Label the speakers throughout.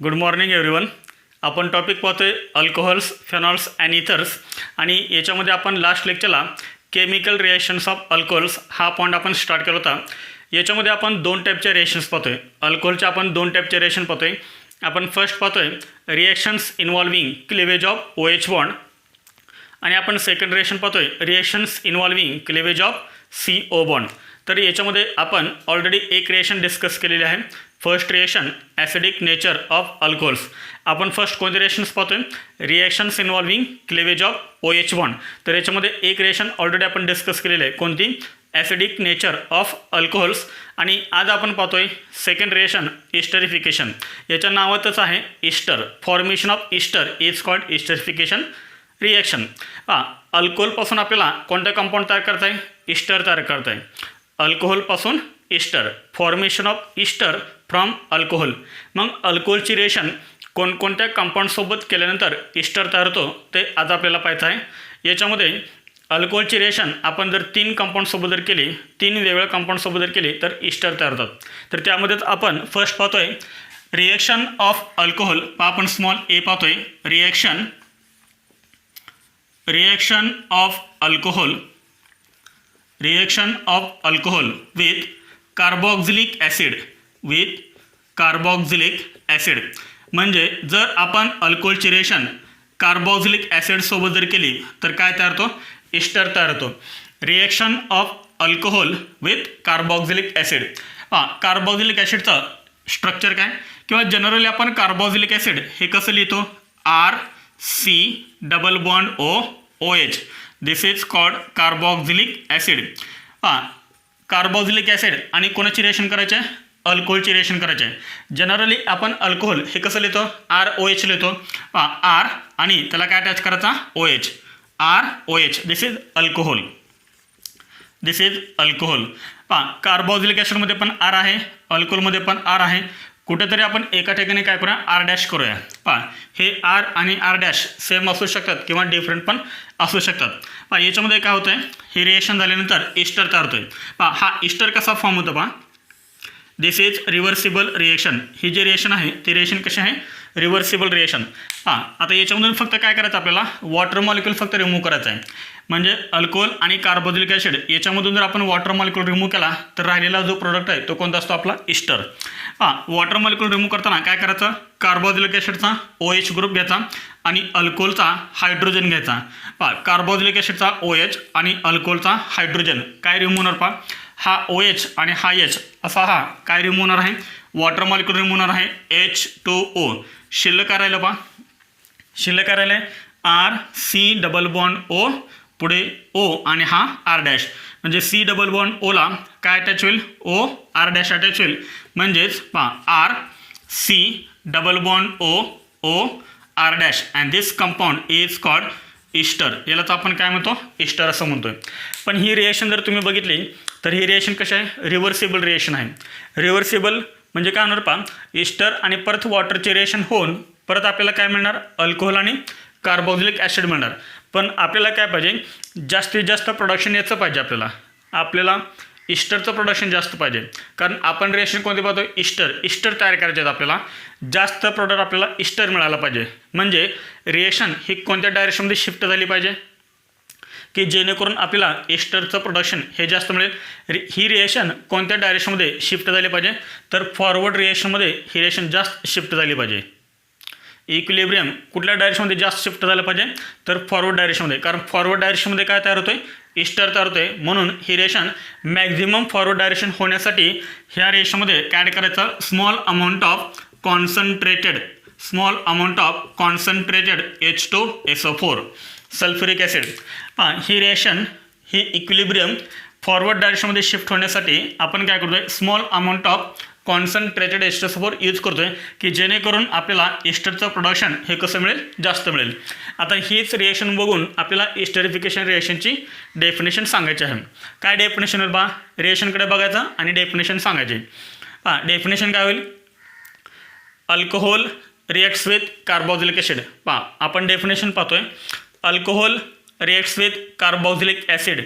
Speaker 1: Good morning everyone. आपण topic पाहतोय alcohols, phenols and ethers. आणि याच्यामध्ये आपण लास्ट लेक्चरला केमिकल रिएक्शन्स ऑफ अल्कोहोल्स हा पॉईंट आपण स्टार्ट केला होता. याच्यामध्ये आपण दोन टाईपचे रिएक्शन्स पाहतोय. अल्कोहोलचे आपण दोन टाईपचे रिएक्शन पाहतोय. आपण फर्स्ट पाहतोय reactions involving cleavage of OH bond, आणि आपण सेकंड रिएक्शन पाहतोय reactions involving cleavage of CO bond. तर याच्यामध्ये आपण ऑलरेडी एक रिएक्शन डिस्कस केलेली आहे. First reaction acidic nature of alcohols. आपण फर्स्ट कोणते रिएक्शन्स पाहतोय? Reactions involving cleavage of OH bond. तर याच्यामध्ये एक रिएक्शन ऑलरेडी आपण डिस्कस केलेलं आहे. कोणती? Acidic nature of alcohols. आणि आज आपण पाहतोय सेकंड रिएक्शन इस्टरिफिकेशन. याच्या नावातच आहे ester. Formation of ester is called esterification reaction. अल्कोहोलपासून आपल्याला कोणतं कंपाऊंड तयार करता आहे? इस्टर तयार करता आहे. अल्कोहोलपासून ester, formation of ester from alcohol. मग अल्कोहोलची रिएक्शन कोणकोणत्या कंपाऊंडसोबत केल्यानंतर इस्टर तयार होतो ते आज आपल्याला पाहायचं आहे. याच्यामध्ये अल्कोहोलची रिएक्शन आपण जर तीन कंपाऊंडसोबत जर केली, तीन वेगवेगळ्या कंपाऊंडसोबत जर केली तर इस्टर तयार होतात. तर त्यामध्येच आपण फर्स्ट पाहतोय रिएक्शन ऑफ अल्कोहोल. आपण स्मॉल ए पाहतोय. Reaction of alcohol with carboxylic acid. म्हणजे जर आपण अल्कोहोलची रिएक्शन कार्बोक्सिलिक ॲसिडसोबत जर केली तर काय तयार होतो? इस्टर तयार होतो. Reaction of alcohol with carboxylic acid. Carboxylic ॲसिडचं स्ट्रक्चर काय? किंवा जनरली आपण कार्बोक्सिलिक ॲसिड हे कसं लिहितो? RC≡OH. This is called carboxylic acid. Carboxylic acid आणि कोणाची रिएक्शन करायचे आहे? अल्कोहोलची रिएक्शन करायचे आहे. जनरली आपण अल्कोहोल हे कसं लिहितो? ROH लिहितो. R आणि त्याला काय अटॅच करायचा? OH. ROH. This is alcohol. Carboxylic ॲसिडमध्ये पण R आहे, अल्कोहोलमध्ये पण R आहे. कुठेतरी आपण एका ठिकाणी काय करूया? R' करूया. हे R आणि R' सेम असू शकतात किंवा डिफरंट पण असू शकतात. याच्यामध्ये काय होतं आहे? हे रिएक्शन झाल्यानंतर इस्टर तयार होतोय. हा इस्टर कसा फॉर्म होतो? This is reversible reaction. ही जी रिएक्शन आहे ती रिएक्शन कशी आहे? Reversible reaction. आता याच्यामधून फक्त काय करायचं आपल्याला? वॉटर मॉलिक्यूल फक्त रिमूव्ह करायचा आहे. म्हणजे अल्कोहोल आणि कार्बोक्सिलिक ॲसिड याच्यामधून जर आपण वॉटर मॉलिक्यूल रिमूव्ह केला तर राहिलेला जो प्रोडक्ट आहे तो कोणता असतो? आपला इस्टर. वॉटर मॉलिक्यूल रिमूव्ह करताना काय करायचं? कार्बोक्सिलिक ॲसिडचा OH ग्रुप घ्यायचा आणि अल्कोहोलचा हायड्रोजन घ्यायचा. कार्बोक्सिलिक ॲसिडचा OH आणि अल्कोहोलचा हायड्रोजन काय रिमूव्ह होणार? हा OH आणि हा H असा हा काय रिमूव्ह होणार आहे? वॉटर मॉलिक्यूल रिमूव्ह होणार आहे H2O. शिल्लक करायला शिल्लक करायला RC≡O पुढे O आणि हा R'. म्हणजे C≡O काय अटॅच होईल? O R' अटॅच होईल. म्हणजेच RC≡O R' and this compound is called ester. यालाच आपण काय म्हणतो? इस्टर असं म्हणतोय. पण ही रिएक्शन जर तुम्ही बघितली तर ही रिएक्शन कशी आहे? रिव्हर्सिबल रिएक्शन आहे. रिव्हर्सिबल म्हणजे काय होणार? इस्टर आणि परत वॉटरचे रिएक्शन होऊन परत आपल्याला काय मिळणार? अल्कोहोल आणि कार्बोक्सिलिक ॲसिड मिळणार. पण आपल्याला काय पाहिजे? जास्तीत जास्त प्रोडक्शन याचं पाहिजे. आपल्याला इस्टरचं प्रोडक्शन जास्त पाहिजे. कारण आपण रिएक्शन कोणते पाहतो? इस्टर तयार करायचे आहेत. आपल्याला जास्त प्रोडक्ट आपल्याला इस्टर मिळायला पाहिजे. म्हणजे रिएक्शन ही कोणत्या डायरेक्शनमध्ये शिफ्ट झाली पाहिजे की जेणेकरून आपल्याला इस्टरचं प्रोडक्शन हे जास्त मिळेल. ही रिएक्शन कोणत्या डायरेक्शनमध्ये शिफ्ट झाली पाहिजे? तर फॉरवर्ड रिएक्शनमध्ये ही रिएक्शन जास्त शिफ्ट झाली पाहिजे. इक्विलिब्रियम कुठल्या डायरेक्शनमध्ये जास्त शिफ्ट झालं पाहिजे? तर फॉरवर्ड डायरेक्शनमध्ये. कारण फॉरवर्ड डायरेक्शनमध्ये काय तयार होतोय? इस्टर तयार होतोय. म्हणून ही रिएक्शन मॅक्झिमम फॉरवर्ड डायरेक्शन होण्यासाठी ह्या रिएक्शनमध्ये काय करायचं? Small amount of concentrated H2SO4 sulphuric acid. ही रिएक्शन ही इक्विलिब्रियम फॉरवर्ड डायरेक्शनमध्ये शिफ्ट होण्यासाठी आपण काय करतोय? Small amount of concentrated H2SO4 use करतोय की जेणेकरून आपल्याला इस्टरचं प्रोडक्शन हे कसं मिळेल? जास्त मिळेल. आता हीच रिएक्शन बघून आपल्याला इस्टरिफिकेशन रिएक्शनची डेफिनेशन सांगायची आहे. काय डेफिनेशन होईल? रिएक्शनकडे बघायचं आणि डेफिनेशन सांगायची. डेफिनेशन काय होईल? Alcohol reacts with carboxylic acid. आपण डेफिनेशन पाहतोय. Alcohol reacts with carboxylic acid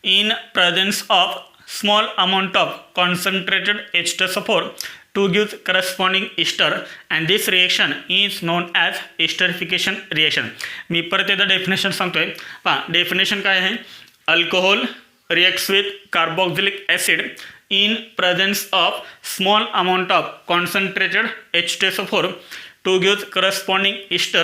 Speaker 1: in presence of small amount of concentrated H2SO4 to give corresponding ester and this reaction is known as esterification reaction. मी परत एकदा definition सांगतोय. पहा definition काय आहे. Alcohol reacts with carboxylic acid in presence of small amount of concentrated H2SO4 to give corresponding ester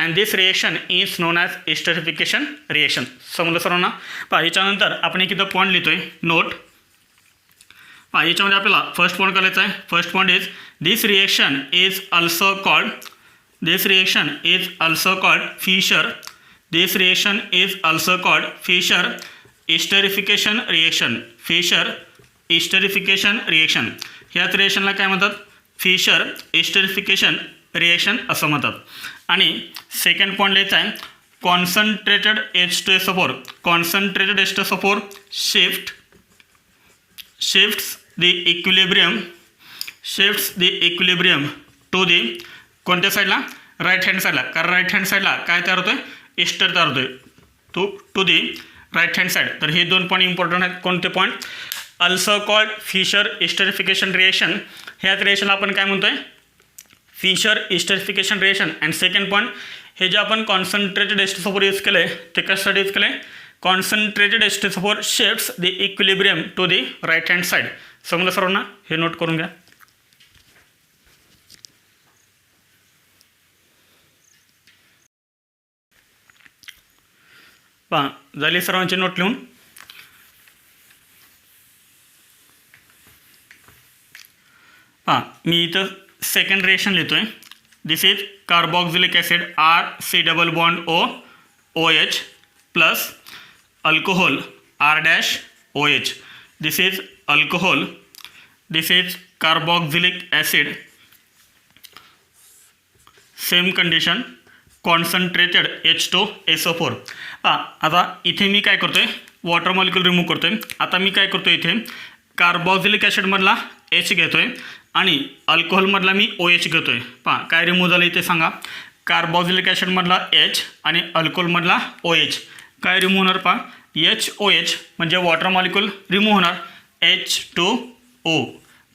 Speaker 1: and this reaction is known as esterification reaction. समजलं सर्वांना. पहा याच्यानंतर आपण एक इथं पॉईंट लिहितोय नोट. पहा याच्यामध्ये आपल्याला फर्स्ट पॉईंट करायचा आहे. First point is this reaction is also called Fischer. This reaction is also called Fischer esterification reaction. Fischer esterification reaction. ह्याच रिएक्शनला काय म्हणतात. फिशर esterification रिएक्शन असं म्हणतात. आणि सेकंड पॉईंट लिहायचा आहे concentrated H2SO4. Concentrated H2SO4 shifts the equilibrium to the कोणत्या साईडला. राईट हँड साईडला. कारण राईट हँड साईडला काय तयार होतोय. एस्टर तयार होतोय to the right hand side. तर हे दोन पॉईंट इम्पॉर्टंट आहेत. कोणते point. Also called Fischer esterification reaction. ह्याच रिएक्शनला आपण काय म्हणतोय Fischer esterification reaction. And second point हे जे आपण कॉन्सन्ट्रेटेड H2SO4 यूज केलं आहे ते कशासाठी यूज केलं आहे. Concentrated H2SO4 shifts the equilibrium to the right hand side. समजलं सर्वांना. हे नोट करून घ्या. पहा झाली सर्वांची नोट लिहून. पहा मी इथं सेकंड रिएक्शन लिहितोय. This is carboxylic acid RC≡OOH plus alcohol R'OH. This is alcohol. This is carboxylic acid. Same condition concentrated H2SO4. आता इथे मी काय करतोय वॉटर मॉलिक्यूल रिमूव्ह करतोय. आता मी काय करतोय इथे कार्बॉक्झिलिक ॲसिडमधला H घेतोय आणि अल्कोहोलमधला मी OH घेतोय. पहा काय रिमूव्ह झालं इथे सांगा. कार्बॉक्झिलिक ॲसिडमधला H आणि अल्कोहोलमधला OH. काय रिमूव्ह होणार. पहा HOH म्हणजे वॉटर मॉलिक्यूल रिमूव्ह होणार. H2O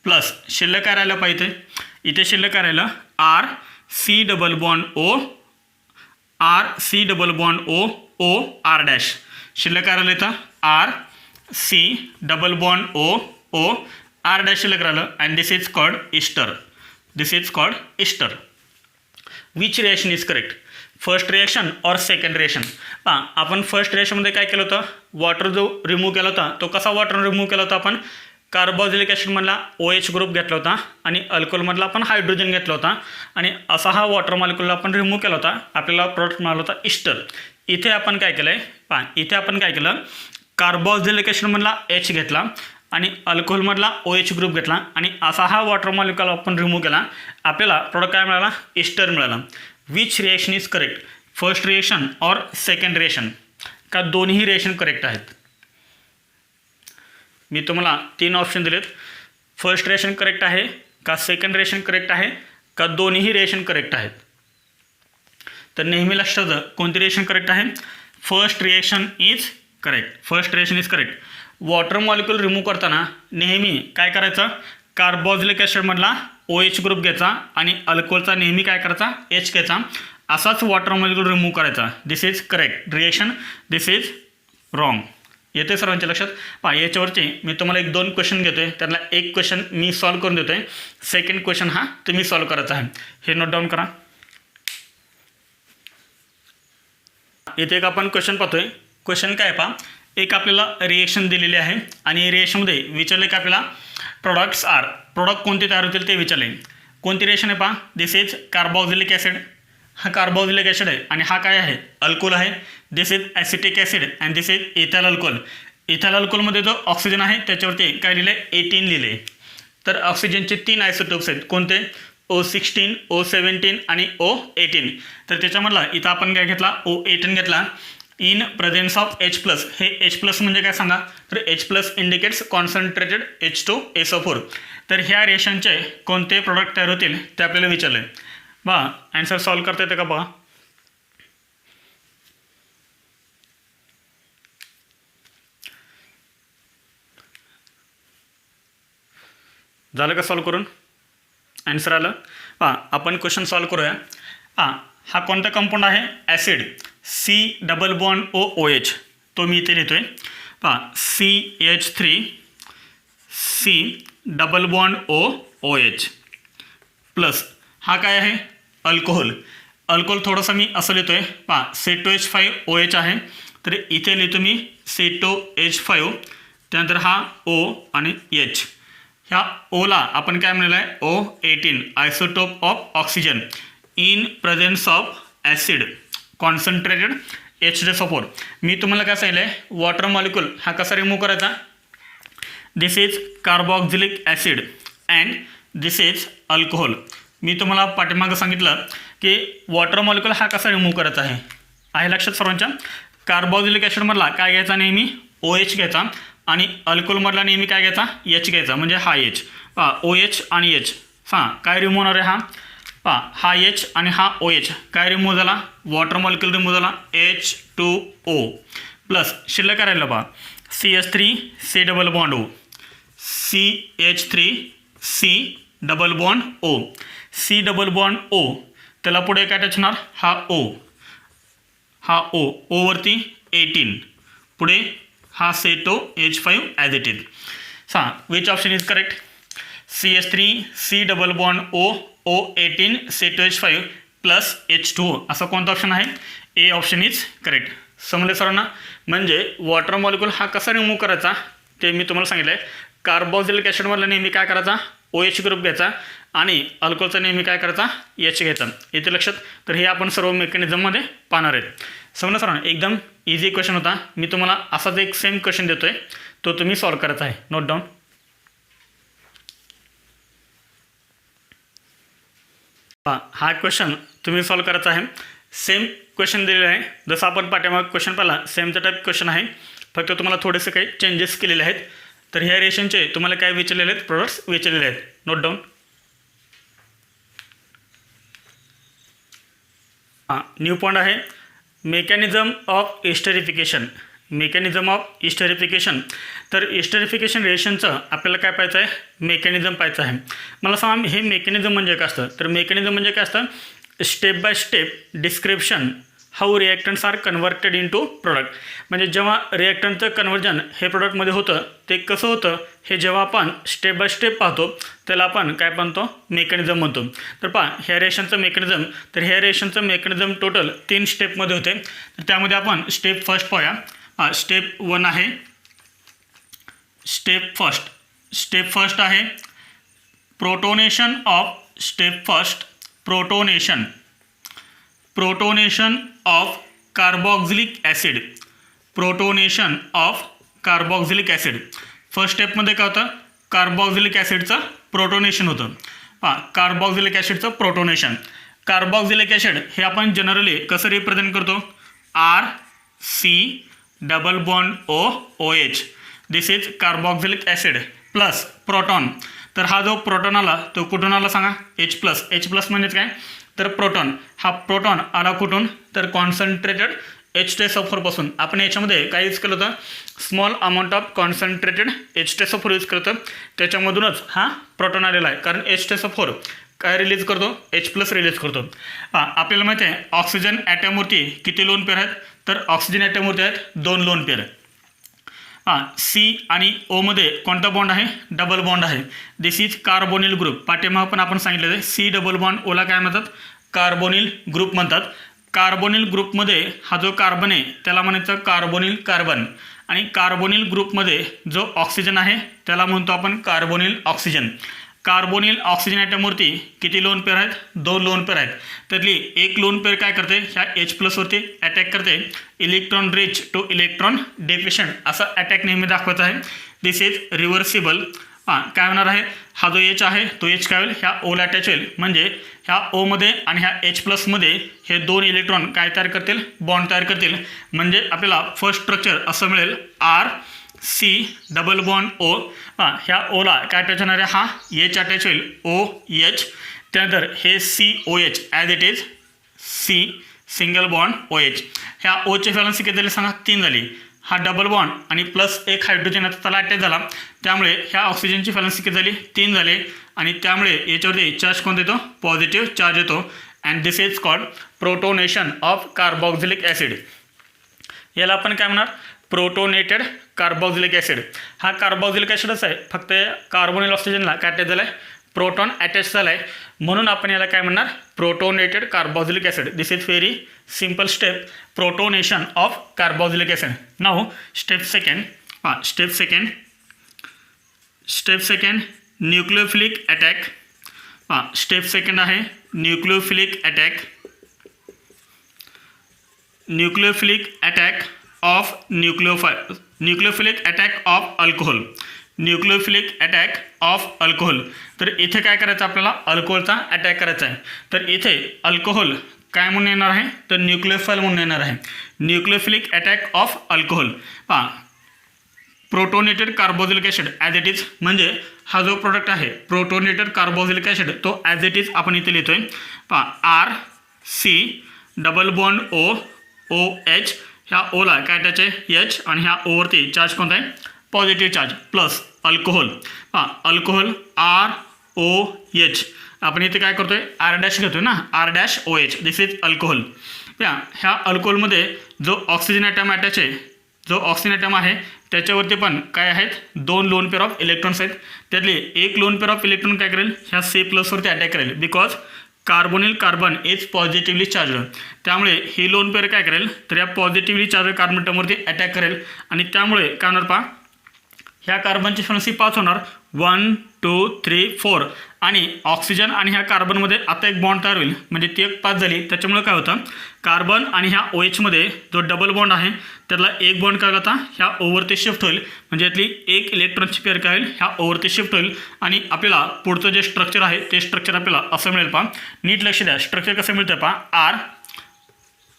Speaker 1: प्लस शिल्लक काय राहिलं पाहिजे. इथे शिल्लक काय राहिलं RC≡OOR' शिल्लक काय राहिलं इथं RC≡OOR' शिल्लक राहिलं. And this is called ester. Which reaction is correct. First reaction और सेकंड रिएक्शन. पहा आपण फर्स्ट रिएक्शनमध्ये काय केलं होतं वॉटर जो रिमूव्ह केला होता तो कसा वॉटर रिमूव्ह केला होता आपण. कार्बॉक्झिलिक ॲसिडमधला OH ग्रुप घेतला होता आणि अल्कोहोलमधला आपण हायड्रोजन घेतला होता आणि असा हा वॉटर मॉलिक्यूल आपण रिमूव्ह केला होता. आपल्याला प्रोडक्ट मिळाला होता इस्टर. इथे आपण काय केलं आहे पहा इथे आपण काय केलं कार्बॉक्झिलिक ॲसिडमधला H घेतला आणि अल्कोहोलमधला OH ग्रुप घेतला आणि असा हा वॉटर मॉलिक्यूल आपण रिमूव्ह केला. आपल्याला प्रोडक्ट काय मिळाला इस्टर मिळाला. Which reaction is correct. First reaction और सेकंड रिएक्शन. का दोन्ही रिएक्शन करेक्ट आहेत. मी तुम्हाला 3 ऑप्शन दिलेत. फर्स्ट रिएक्शन करेक्ट आहे का सेकंड रिएक्शन करेक्ट आहे का दोन्ही रिएक्शन करेक्ट आहेत. तर नेहमी लक्षात कोणती रिएक्शन करेक्ट आहे. First reaction is correct. Water molecule remove करताना नेहमी काय करायचं कार्बॉक्झिलिक ॲसिडमधला OH ग्रुप घ्यायचा आणि अल्कोहोलचा नेहमी काय करायचा H घ्यायचा. असाच वॉटर मॉलिक्यूल रिमूव्ह करायचा. This is correct reaction. This is wrong. येते सर्वांच्या लक्षात. पहा याच्यावरचे मी तुम्हाला 1-2 क्वेश्चन घेतो आहे. त्यातला एक क्वेश्चन मी सॉल्व करून देतो आहे. सेकंड क्वेश्चन हा तुम्ही सॉल्व करायचा आहे. हे नोट डाऊन करा. इथे एक आपण क्वेश्चन पाहतोय. क्वेश्चन काय पहा एक आपल्याला रिएक्शन दिलेली आहे आणि रिएक्शनमध्ये विचारले की आपल्याला प्रोडक्ट कोणते तयार होतील ते विचारले. कोणती रिएक्शन आहे पहा. This is carboxylic acid. हा कार्बॉक्झिलिक ॲसिड आहे आणि हा काय आहे अल्कोहोल आहे. This is acetic acid and this is ethyl alcohol. Ethyl अल्कोहोलमध्ये जो ऑक्सिजन आहे त्याच्यावरती काय लिहिले 18 लिहिले. तर ऑक्सिजनचे 3 आयसोटोप्स आहेत. कोणते O16 O17 आणि O18. तर त्याच्यामधला इथं आपण काय घेतला O18 घेतला. In presence of H+. हे H+ म्हणजे काय सांगा. तर H+ इंडिकेट्स कॉन्सन्ट्रेटेड H2SO4. तर ह्या रिएक्शनचे कोणते प्रोडक्ट तयार होतील ते आपल्याला विचारले. बघा आन्सर सॉल्व करता येते का बघा. झालं का सॉल्व करून. आन्सर आलं. आपण क्वेश्चन सॉल्व करूया. हा कोणता कंपाऊंड आहे? ॲसिड. C+OH तो मी इथे लिहितोय. CH3 C+OH प्लस हा काय आहे? अल्कोहोल. अल्कोहोल थोडंसं मी असं लिहितोय. C2H5OH आहे, तर इथे लिहितो मी C2H5. त्यानंतर हा O आणि H. ह्या ओला आपण काय म्हणलेलं आहे? O18 isotope of oxygen in presence of acid concentrated H2SO4. मी तुम्हाला काय सांगितलं आहे? वॉटर मॉलिक्यूल हा कसा रिमूव्ह करायचा? This is carboxylic acid and this is alcohol. मी तुम्हाला पाठीमागं सांगितलं की वॉटर मॉलिक्यूल हा कसा रिमूव्ह करायचा आहे लक्षात सर्वांच्या. कार्बोक्झिलिक ॲसिडमधला काय घ्यायचा? नेहमी OH घ्यायचा आणि अल्कोहोलमधला नेहमी काय घ्यायचा? H घ्यायचा, म्हणजे हा H. OH आणि H काय रिमूव्ह होणार आहे? हा H आणि हा OH काय रिमूव्ह झाला? वॉटर मॉलिक्यूल रिमूव्ह झाला H2O प्लस शिल्लक करायला CH3 C+O CH3 C+O C+O त्याला पुढे काय अटॅच होणार? हा O वरती 18 पुढे हा C2H5 as it is. Which option is correct? CH3 C+O O18 C2H5 plus H2O असा कोणता ऑप्शन आहे? A option is correct. समजले सर्वांना? म्हणजे वॉटर मॉलिक्यूल हा कसा रिमूव्ह करायचा ते मी तुम्हाला सांगितलं आहे. कार्बोक्झिलिक ॲसिडमधला नेहमी काय करायचा? OH ग्रुप घ्यायचा आणि अल्कोहोलचा नेहमी काय करायचा? H घ्यायचा. येथे लक्षात. तर हे आपण सर्व मेकॅनिझममध्ये पाहणार आहेत. समजलं सर्वांना? एकदम इझी क्वेश्चन होता. मी तुम्हाला असाच एक सेम क्वेश्चन देतोय, तो तुम्ही सॉल्व करायचा आहे. Note down. हा क्वेश्चन तुम्ही सॉल्व करायचा आहे. सेम क्वेश्चन दिलेला आहे, जसं आपण पाठीमागे क्वेश्चन पाहिला सेमचा टाईप क्वेश्चन आहे, फक्त तुम्हाला थोडेसे काही चेंजेस केलेले आहेत. तर ह्या रिएक्शनचे तुम्हाला काय विचारलेले आहेत? प्रोडक्ट्स विचारलेले आहेत. Note down. न्यू पॉइंट आहे mechanism of esterification. Mechanism of esterification. तर इस्टरिफिकेशन रिएक्शनचं आपल्याला काय पाहायचं आहे? मेकॅनिझम पाहायचं आहे. मला सांगा हे मेकॅनिझम म्हणजे काय असतं? तर मेकॅनिझम म्हणजे काय असतं? Step by step description how reactants are converted into product. म्हणजे जेव्हा रिॲक्टंटचं कन्व्हर्जन हे प्रोडक्टमध्ये होतं ते कसं होतं हे जेव्हा आपण स्टेप बाय स्टेप पाहतो त्याला आपण काय म्हणतो? मेकॅनिझम म्हणतो. तर ह्या रिएक्शनचं मेकॅनिझम, तर ह्या रिएक्शनचं मेकॅनिझम टोटल 3 स्टेपमध्ये होते. तर त्यामध्ये आपण स्टेप फर्स्ट पाहूया. स्टेप 1 आहे स्टेप फर्स्ट आहे protonation of protonation of carboxylic acid. First स्टेपमध्ये काय होतं? कार्बोक्झिलिक ॲसिडचं प्रोटोनेशन होतं. कार्बोक्झिलिक ॲसिडचं प्रोटोनेशन. कार्बोक्झिलिक ॲसिड हे आपण जनरली कसं रिप्रेझेंट करतो? RC+OH. This is carboxylic acid plus proton. तर हा जो प्रोटॉन आला तो कुठून आला सांगा? H+ म्हणजेच काय? तर प्रोटॉन. हा प्रोटॉन आला कुठून? तर कॉन्सन्ट्रेटेड H2SO4 पासून. आपण याच्यामध्ये काय यूज केलं होतं? Small amount of concentrated H2SO4 use केलं होतं. त्याच्यामधूनच हा प्रोटॉन आलेला आहे. कारण H2SO4 काय रिलीज करतो? H+ रिलीज करतो. आपल्याला माहिती आहे ऑक्सिजन ॲटमवरती किती लोन पेअर आहेत? तर ऑक्सिजन ॲटमवरती आहेत 2 लोन पेअर. C आणि O मध्ये कोणता बॉन्ड आहे? डबल बॉन्ड आहे. This is carbonyl group. पाठीमागं पण आपण सांगितलं आहे C+OH ओला काय म्हणतात? कार्बोनिल ग्रुप म्हणतात. कार्बोनिल ग्रुपमध्ये हा जो कार्बन आहे त्याला म्हणायचं कार्बोनिल कार्बन. आणि कार्बोनिल ग्रुपमध्ये जो ऑक्सिजन आहे त्याला म्हणतो आपण कार्बोनिल ऑक्सिजन. कार्बोनिल ऑक्सिजन ॲटमवरती किती लोन पेअर आहेत? 2 लोन पेअर आहेत. त्यातली एक लोन पेअर काय करते? ह्या H+ वरती अटॅक करते. Electron reach two electron deficient असा अटॅक नेहमी दाखवत आहे. This is reversible. काय होणार आहे? हा जो H आहे तो H काय होईल? ह्या ओला अटॅच होईल. म्हणजे ह्या ओमध्ये आणि ह्या H+ मध्ये हे 2 इलेक्ट्रॉन काय तयार करतील? बॉन्ड तयार करतील. म्हणजे आपल्याला फर्स्ट स्ट्रक्चर असं मिळेल RC+O. ह्या ओला काय अटॅच होणार आहे? हा H अटॅच होईल OH. त्यानंतर हे COH as it is C∭OH. ह्या ओचे व्हॅलन्सी किती झाली सांगा? 3 झाली. हा डबल बॉन्ड आणि प्लस एक हायड्रोजन त्याला अटॅच झाला. त्यामुळे ह्या ऑक्सिजनची व्हॅलन्सी किती झाली? 3 झाले. आणि त्यामुळे याच्यावरती चार्ज कोणता येतो, पॉझिटिव्ह चार्ज येतो. And this is called protonation of carboxylic acid. याला आपण काय म्हणणार, प्रोटोनेटेड कार्बोक्सिलिक ॲसिड. हा कार्बोक्सिलिक ॲसिडच आहे, फक्त कार्बोनिल ऑक्सिजनला काय अटॅच झाला आहे, प्रोटॉन अटॅच झाला आहे, म्हणून आपण याला काय म्हणणार, protonated carboxylic acid. This is very simple step, protonation of carboxylic acid. Now step second nucleophilic attack. Step second आहे nucleophilic attack of nucleophilic attack of alcohol. तर इथे काय करायचं, आपल्याला अल्कोहोलचा अटॅक करायचा आहे. तर इथे अल्कोहोल काय म्हणून येणार आहे, तर न्यूक्लियोफाइल म्हणून येणार आहे. Nucleophilic attack of alcohol. Protonated carboxylic acid as it is, म्हणजे हा जो प्रोडक्ट आहे प्रोटोनेटेड कार्बोक्सिलिक ॲसिड तो ॲज इट इज आपण इथे लिहितोय. RC डबल बॉन्ड OH, ह्या ओला काय अटॅच आहे H, आणि ह्या ओवरती चार्ज कोणता आहे, positive charge, plus alcohol. Alcohol ROH, आपण इथे काय करतोय, R' घेतोय ना, R'OH, दिस इज अल्कोहोल. ह्या अल्कोहोलमध्ये जो ऑक्सिजन ॲटम अटॅच आहे, जो ऑक्सिजन ॲटम आहे त्याच्यावरती पण काय आहेत, 2 लोन पेअर ऑफ इलेक्ट्रॉन्स आहेत. त्यातले एक लोन पेअर ऑफ इलेक्ट्रॉन काय करेल, ह्या C+वरती अटॅक करेल, because carbon is positively charge. त्यामुळे ही लोन पेअर काय करेल, तर या पॉझिटिव्हली चार्ज कार्बन ॲटमवरती अटॅक करेल, आणि त्यामुळे काय होणार पहा, ह्या कार्बनची फ्रिक्वेन्सी 5 होणार, 1 2 3 4, आणि ऑक्सिजन आणि ह्या कार्बनमध्ये आता एक बॉन्ड तयार होईल, म्हणजे ती एक 5 झाली. त्याच्यामुळे काय होतं, कार्बन आणि ह्या OHमध्ये जो डबल बॉन्ड आहे त्यातला एक बॉन्ड काय होईल, आता ह्या ओवरती शिफ्ट होईल, म्हणजे यातली एक इलेक्ट्रॉनची पेअर काय होईल, ह्या ओवरती शिफ्ट होईल, आणि आपल्याला पुढचं जे स्ट्रक्चर आहे ते स्ट्रक्चर आपल्याला असं मिळेल. पहा नीट लक्ष द्या, स्ट्रक्चर कसं मिळतं पहा,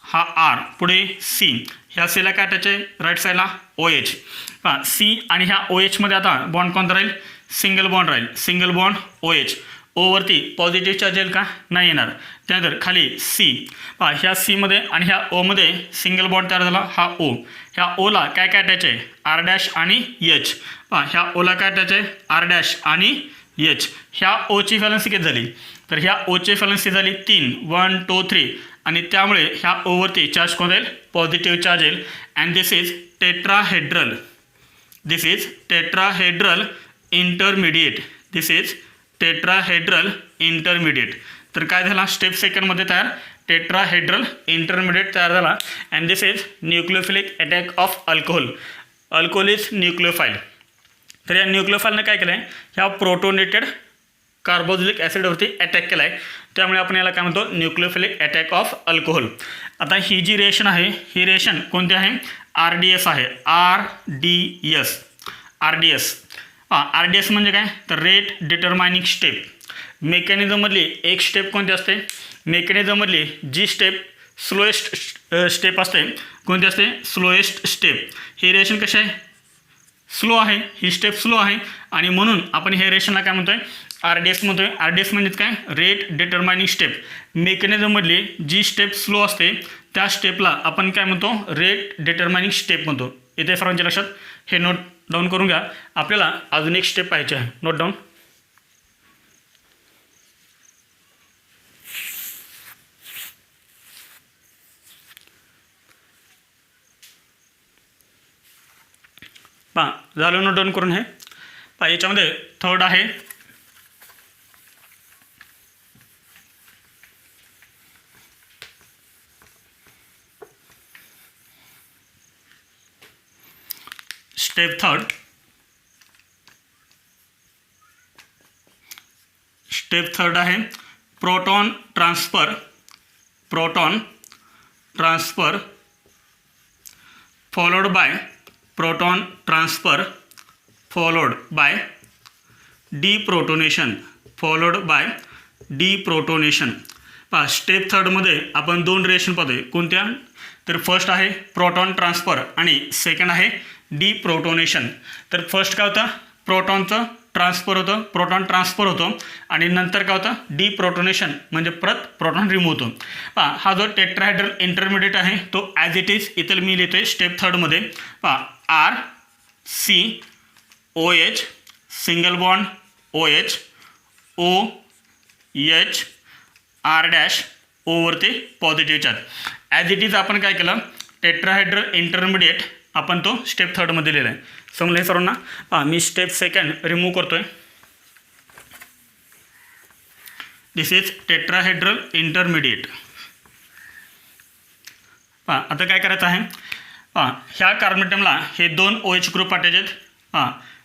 Speaker 1: हा R, पुढे C, ह्या Cला काय अटॅच आहे, राईट साईडला OH. पहा C आणि ह्या OHमध्ये आता बॉन्ड कोणता राहील, सिंगल बॉन्ड OH. ओवरती पॉझिटिव्ह चार्ज येईल का, नाही येणार. त्यानंतर खाली C, पहा ह्या Cमध्ये आणि ह्या Oमध्ये सिंगल बॉन्ड तयार झाला, हा O. ह्या Oला काय अटॅच आहे, R' आणि H. पहा ह्या Oला काय अटॅच आहे, R' आणि H. ह्या Oची व्हॅलन्सी किती झाली, तर ह्या Oची व्हॅलन्सी झाली 3, 1 2 3, आणि त्यामुळे ह्या ओवरती चार्ज कोण येईल, पॉझिटिव्ह चार्ज येईल. And this is tetrahedral intermediate. तर काय झाला, स्टेप सेकंडमध्ये तयार टेट्राहेड्रल इंटरमिडिएट तयार झाला. And this is nucleophilic attack of alcohol is nucleophile. तर या न्यूक्लियोफाइलनं काय केलं आहे, ह्या प्रोटोनेटेड कार्बोक्सिलिक ॲसिडवरती अटॅक केला आहे, त्यामुळे आपण याला काय म्हणतो, न्यूक्लियोफिलिक अटॅक ऑफ अल्कोहोल. आता ही जी रिएक्शन आहे, ही रिएक्शन कोणती आहे, RDS आहे, RDS म्हणजे काय, तर रेट डिटरमायनिंग स्टेप. मेकॅनिझममधली एक स्टेप कोणती असते, मेकॅनिझममधली जी स्टेप स्लोएस्ट स्टेप असते, कोणती असते, स्लोएस्ट स्टेप. ही रिएक्शन कशी आहे, स्लो आहे, ही स्टेप स्लो आहे, आणि म्हणून आपण हे रिएक्शनला काय म्हणतोय, RDS म्हणतोय. RDS म्हणजेच काय, रेट डिटरमायनिंग स्टेप. मेकॅनिझममधली जी स्टेप स्लो असते त्या स्टेपला आपण काय म्हणतो, रेट डिटरमायनिंग स्टेप म्हणतो. इथे सर्वांच्या लक्षात हे नोट डाऊन करून घ्या. आपल्याला अजून एक स्टेप पाहिजे आहे, नोट डाऊन. पहा झालं, नोट डाऊन करून. हे पहा याच्यामध्ये थर्ड आहे स्टेप थर्ड आहे proton transfer followed by proton transfer followed by deprotonation पहा स्टेप थर्डमध्ये आपण 2 रिएक्शन पाहतोय, कोणत्या, तर फर्स्ट आहे प्रोटॉन ट्रान्सफर आणि सेकंड आहे डिप्रोटोनेशन. तर फर्स्ट काय होतं, प्रोटॉन ट्रान्सफर होतो, आणि नंतर काय होतं, डिप्रोटोनेशन म्हणजे परत प्रोटॉन रिमूव्ह होतो. पहा हा जो टेट्राहेड्रल इंटरमिडिएट आहे तो ॲज इट इज इथे मी लिहितोय स्टेप थर्डमध्ये. पहा RCOH single bond OH OH R dash ओवरती positive charge. As it is आपण काय केलं, टेट्राहायड्रल इंटरमिडिएट आपण तो स्टेप थर्डमध्ये लिहिला आहे. समजलं हे सर्वांना. मी स्टेप सेकंड रिमूव्ह करतोय. दिस इज टेट्राहायड्रल इंटरमिडिएट. आता काय करायचं आहे, ह्या कार्बोनेटमला हे 2 OH ग्रुप अटॅच आहेत.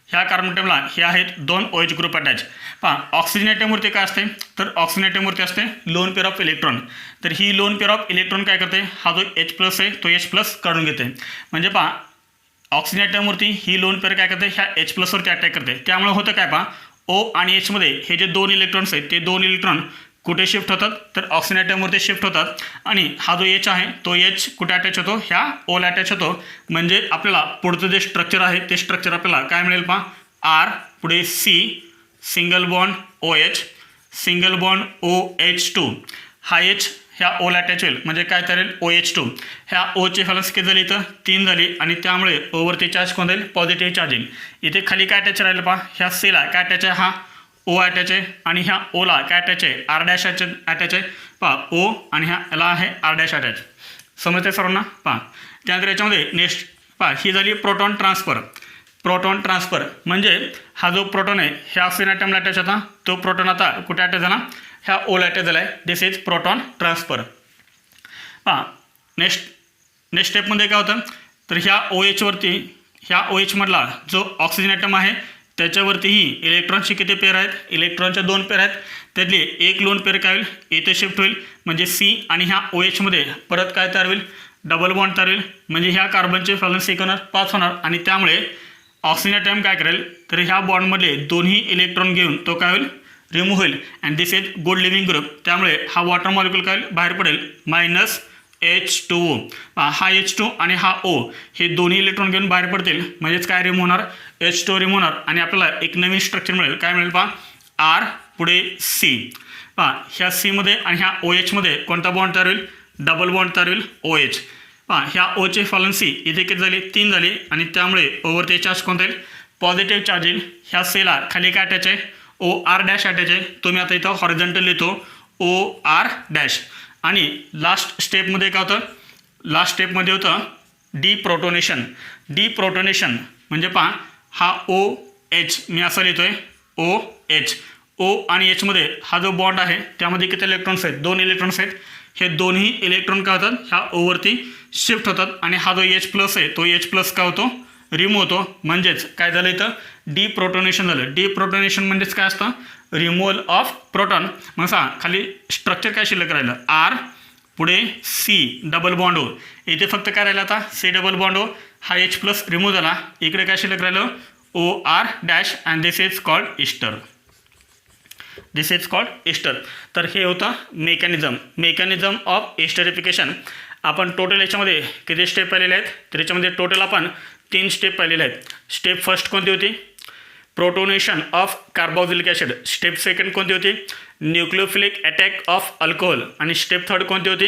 Speaker 1: ह्या कार्बोनेटमला हे आहेत 2 OH ग्रुप अटॅच. ऑक्सिजन ॲटमवरती काय असते, तर ऑक्सिजन ॲटमवरती असते लोन पेअर ऑफ इलेक्ट्रॉन. तर ही लोन पेअर ऑफ इलेक्ट्रॉन काय करते, हा जो H+ आहे तो H+ काढून घेते. म्हणजे ऑक्सिजन ॲटमवरती ही लोन पेअर काय करते, ह्या H+ वरती अटॅक करते. त्यामुळे होतं काय, O आणि H मध्ये हे जे 2 इलेक्ट्रॉन्स आहेत ते 2 इलेक्ट्रॉन कुठे शिफ्ट होतात, तर ऑक्सिजन ॲटमवरती शिफ्ट होतात. आणि हा जो H आहे तो H कुठे अटॅच होतो, ह्या Oला अटॅच होतो. म्हणजे आपल्याला पुढचं जे स्ट्रक्चर आहे ते स्ट्रक्चर आपल्याला काय मिळेल, R पुढे C single bond OH single bond OH2. हा H ह्या ओला अटॅच होईल. म्हणजे काय तयार होईल, OH2. ह्या ओची व्हॅलन्स किती झाली, तर 3 झाली. आणि त्यामुळे ओवरती चार्ज कोण जाईल, पॉझिटिव्ह चार्ज येईल. इथे खाली काय अटॅच राहिलं, ह्या Cला काय अटॅच आहे, हा O अटॅच आहे. आणि ह्या ओला काय अटॅच आहे, R डॅश अटॅच आहे. O आणि ह्या याला आहे R डॅश अटॅच. समजते सर्वांना. त्यानंतर याच्यामध्ये नेक्स्ट ही झाली प्रोटॉन ट्रान्सफर. प्रोटॉन ट्रान्सफर म्हणजे हा जो प्रोटॉन आहे ह्या ऑक्सिजन ॲटमला अटॅच होता, तो प्रोटॉन आता कुठे अटॅच झाला, ह्या ओला अटॅच झाला आहे. This is proton transfer. Next स्टेपमध्ये काय होतं, तर ह्या OH वरती, ह्या OH मधला जो ऑक्सिजन ॲटम आहे त्याच्यावरतीही इलेक्ट्रॉनचे किती पेअर आहेत, इलेक्ट्रॉनच्या 2 पेअर आहेत. त्यातली एक लोन पेअर काय होईल, इथे शिफ्ट होईल. म्हणजे C आणि ह्या OH मध्ये परत काय तयार होईल, डबल बॉन्ड तयार होईल. म्हणजे ह्या कार्बनचे व्हॅलन्स होणार 5 होणार. आणि त्यामुळे ऑक्सिजन ॲटम काय करेल, तर ह्या बॉन्डमधले दोन्ही इलेक्ट्रॉन घेऊन तो काय होईल, रिमूव्ह होईल. And this is good living group. त्यामुळे हा वॉटर मॉलिक्यूल काय बाहेर पडेल, -H2O. हा H2 आणि हा O हे दोन्ही इलेक्ट्रॉन घेऊन बाहेर पडतील. म्हणजेच काय रिमूव्ह होणार, H2 रिमूव्ह होणार. आणि आपल्याला एक नवीन स्ट्रक्चर मिळेल. काय मिळेल, R पुढे C. ह्या C मध्ये आणि ह्या OH मध्ये कोणता बॉन्ड तयार होईल, डबल बॉन्ड तयार होईल, OH. ह्या ओचे व्हॅलन्सी इथे किती झाली, 3 झाली. आणि त्यामुळे ओवरती चार्ज कोणता येईल, पॉझिटिव्ह चार्ज येईल. ह्या सेला खाली काय अटॅच आहे, OR डॅश अटॅच आहे. तो मी आता इथं हॉरिझॉन्टल लिहितो, OR डॅश. आणि लास्ट स्टेपमध्ये काय होतं, लास्ट स्टेपमध्ये होतं डिप्रोटोनेशन. डिप्रोटोनेशन म्हणजे हा OH मी असं लिहितोय, OH. O आणि H मध्ये हा जो बॉन्ड आहे त्यामध्ये किती इलेक्ट्रॉन्स आहेत, 2 इलेक्ट्रॉन्स आहेत. हे दोन्ही इलेक्ट्रॉन काय होतात, ह्या ओवरती शिफ्ट होतात. आणि हा जो H+ आहे तो H+ काय होतो, रिमूव्ह होतो. म्हणजेच काय झालं, इथं डिप्रोटोनेशन झालं. डिप्रोटोनेशन म्हणजेच काय असतं, रिमूव्हल ऑफ प्रोटॉन. मग खाली स्ट्रक्चर काय शिल्लक राहिलं, R पुढे C डबल बॉन्ड O. इथे फक्त काय राहिलं आता, C डबल बॉन्ड O. हा H+ रिमूव्ह झाला. इकडे काय शिल्लक राहिलं, OR dash. And this is called ester. This is called ester. तर हे होतं मेकॅनिझम ऑफ एस्टरिफिकेशन. आपण टोटल याच्यामध्ये किती स्टेप पाहिलेले आहेत, तर याच्यामध्ये टोटल आपण 3 स्टेप पाहिलेले आहेत. स्टेप फर्स्ट कोणती होती, protonation of carboxylic acid. Step second कोणती होती, न्यूक्लिओफिलिक अटॅक ऑफ अल्कोहोल. आणि स्टेप थर्ड कोणती होती,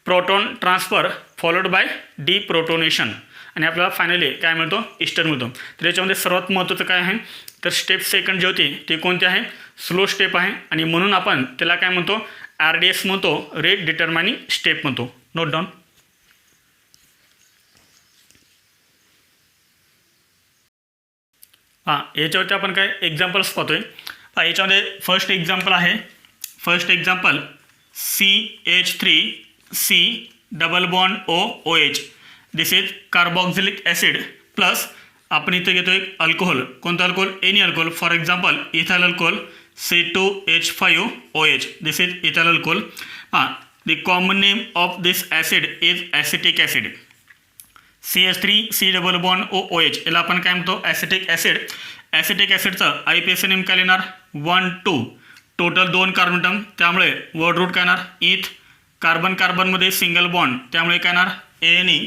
Speaker 1: प्रोटॉन ट्रान्सफर फॉलोड बाय डिप्रोटोनेशन. आणि आपल्याला फायनली काय मिळतो, इस्टर मिळतो. तर याच्यामध्ये सर्वात महत्त्वाचं काय आहे, तर स्टेप सेकंड जी होती ती कोणती आहे, स्लो स्टेप आहे. आणि म्हणून आपण त्याला काय म्हणतो, RDS म्हणतो, रेट डिटर्माइनिंग स्टेप म्हणतो. Note down. याच्यावरती आपण काय एक्झाम्पल्स पाहतोय. याच्यामध्ये फर्स्ट एक्झाम्पल आहे, first example CH3C double bond OH. This is carboxylic acid plus आपण इथे घेतो एक अल्कोहोल. कोणतं alcohol, any alcohol. For example ethyl alcohol C2H5OH. This is ethyl alcohol. The common name of this acid is acetic acid. CH3C double bond OH याला आपण काय म्हणतो, acetic acid. Acetic ॲसिडचं IUPAC नेम काय लिहिणार, 1 2. Total 2 carbon, त्यामुळे word route काय येणार, इथ. कार्बन कार्बनमध्ये सिंगल बॉन्ड, त्यामुळे काय येणार, ANE.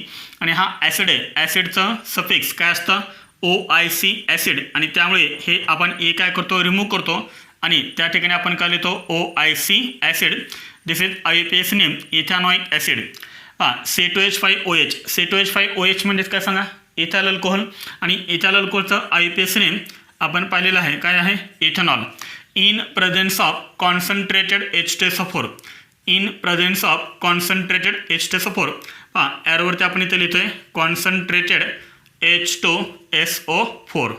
Speaker 1: आणि हा ॲसिड आहे, ॲसिडचं सफिक्स काय असतं, OIC ॲसिड. आणि त्यामुळे हे आपण काय करतो, रिमूव्ह करतो. आणि त्या ठिकाणी आपण काय लिहितो, OIC acid. This is IUPAC name ethanoic acid. C2H5OH. C2H5OH म्हणजेच काय सांगा, इथाइल अल्कोहोल. आणि इथाइल अल्कोहोलचं IUPAC नेम आपण पाहिलेलं आहे, काय आहे, ethanol. In presence of concentrated H2SO4 in presence of concentrated H2SO4 पहा ॲरोवरती आपण इथे लिहितोय कॉन्सन्ट्रेटेड H2SO4